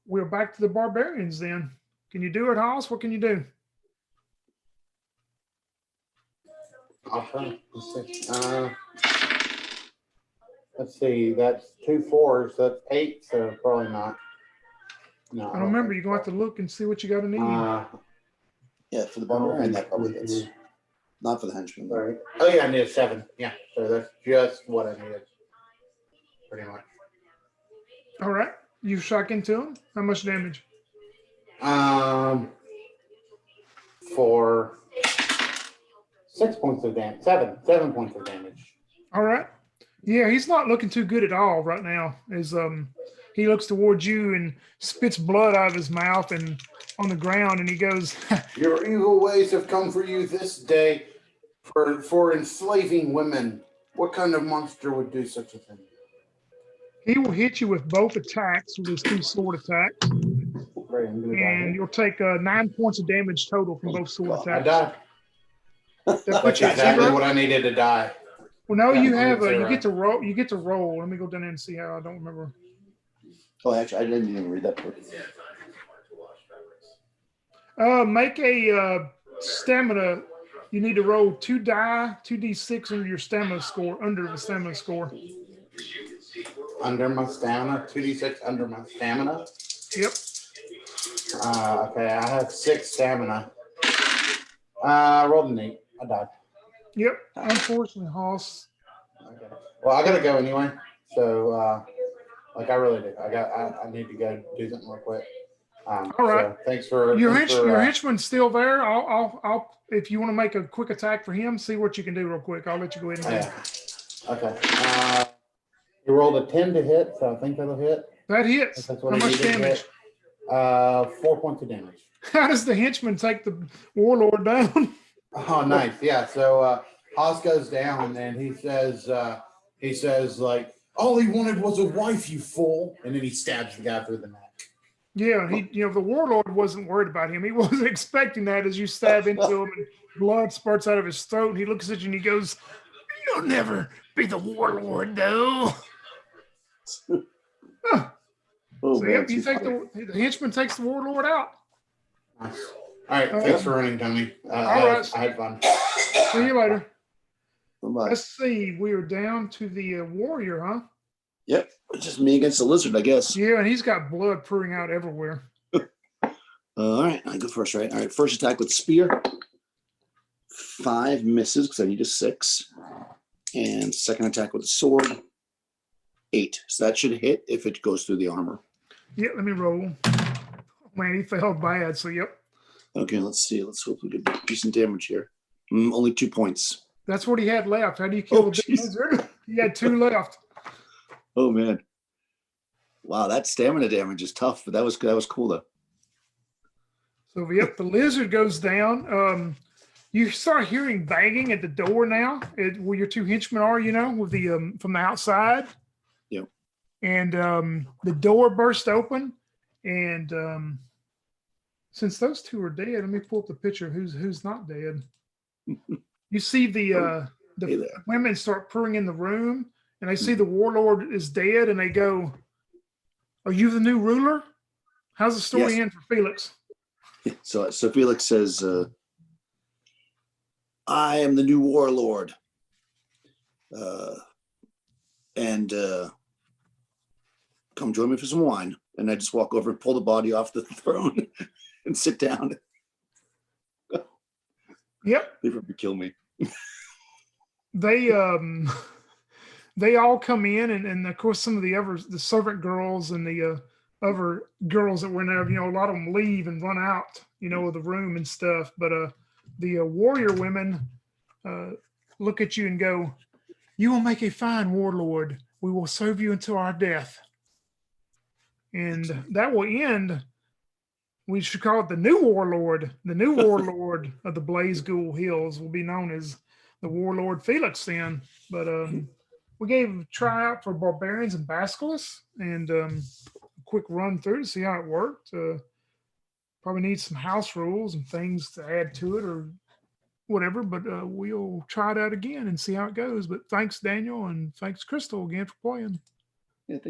We're back to the barbarians then. Can you do it, Hoss? What can you do? Okay. Let's see. That's 2 4s. That's 8. So probably not. No. I don't remember. You're going to have to look and see what you got to need. Yeah, for the barbarian, that probably hits. Not for the henchman. Right. Oh, yeah, I needed 7. Yeah. So that's just what I needed. Pretty much. All right. You shock into him. How much damage? For 6 points of damage. 7 points of damage. All right. Yeah, he's not looking too good at all right now. As he looks towards you and spits blood out of his mouth and on the ground, and he goes, "Your evil ways have come for you this day, for enslaving women. What kind of monster would do such a thing?" He will hit you with both attacks, with his 2 sword attacks. Great, and you'll take 9 points of damage total from both sword attacks. I died. That's exactly what I needed to die. Well, no, you have you get to roll. You get to roll. Let me go down there and see how. I don't remember. Oh, actually, I didn't even read that part. Make a stamina. You need to roll 2 die, 2d6 under your stamina score. Under the stamina score. Under my stamina, 2d6 under my stamina. Yep. Okay, I have 6 stamina. I rolled an 8. I died. Yep. Unfortunately, Hoss. Okay. Well, I gotta go anyway. So, I really do. I need to go do something real quick. All right. So thanks for your henchman's still there. I'll if you want to make a quick attack for him, see what you can do real quick. I'll let you go ahead and do it. Okay. You rolled a 10 to hit, so I think that'll hit. That hits. How much damage? 4 points of damage. How does the henchman take the warlord down? Oh, nice. Yeah. So Haas goes down and he says like, "All he wanted was a wife, you fool," and then he stabs the guy through the neck. Yeah, the warlord wasn't worried about him. He wasn't expecting that as you stab into him and blood spurts out of his throat, and he looks at you and he goes, "You'll never be the warlord, though." So yep, you take the henchman takes the warlord out. Nice. All right, thanks for running, Tony. All right, I had fun. See you later. Bye-bye. Let's see, we are down to the warrior, huh? Yep, it's just me against the lizard, I guess. Yeah, and he's got blood pouring out everywhere. All right, I go first, right? All right, first attack with spear. 5 misses because I need a 6. And second attack with the sword. 8. So that should hit if it goes through the armor. Yeah, let me roll. Oh, man, he failed bad, so yep. Okay, let's see. Let's hope we get decent damage here. Only 2 points. That's what he had left. How do you kill the lizard? He had 2 left. Oh, man. Wow, that stamina damage is tough, but that was cool, though. So, yep, the lizard goes down. You start hearing banging at the door now, where your 2 henchmen are, with the from the outside. Yep. And the door burst open, and since those 2 are dead, let me pull up the picture of who's not dead. You see the women start pouring in the room, and they see the warlord is dead, and they go, "Are you the new ruler?" How's the story end for Felix? So Felix says, I am the new warlord. And come join me for some wine. And I just walk over and pull the body off the throne and sit down. Yep. They would kill me. They they all come in, and of course some of the servant girls and the other girls that were in there, a lot of them leave and run out, of the room and stuff. But the warrior women look at you and go, "You will make a fine warlord. We will serve you until our death." And that will end. We should call it the new warlord. The new warlord of the Blaizegool Hills will be known as the Warlord Felix then. But we gave a tryout for barbarians and basilisks, and a quick run through to see how it worked. Probably need some house rules and things to add to it or whatever, but we'll try it out again and see how it goes. But thanks, Daniel, and thanks, Crystal, again for playing.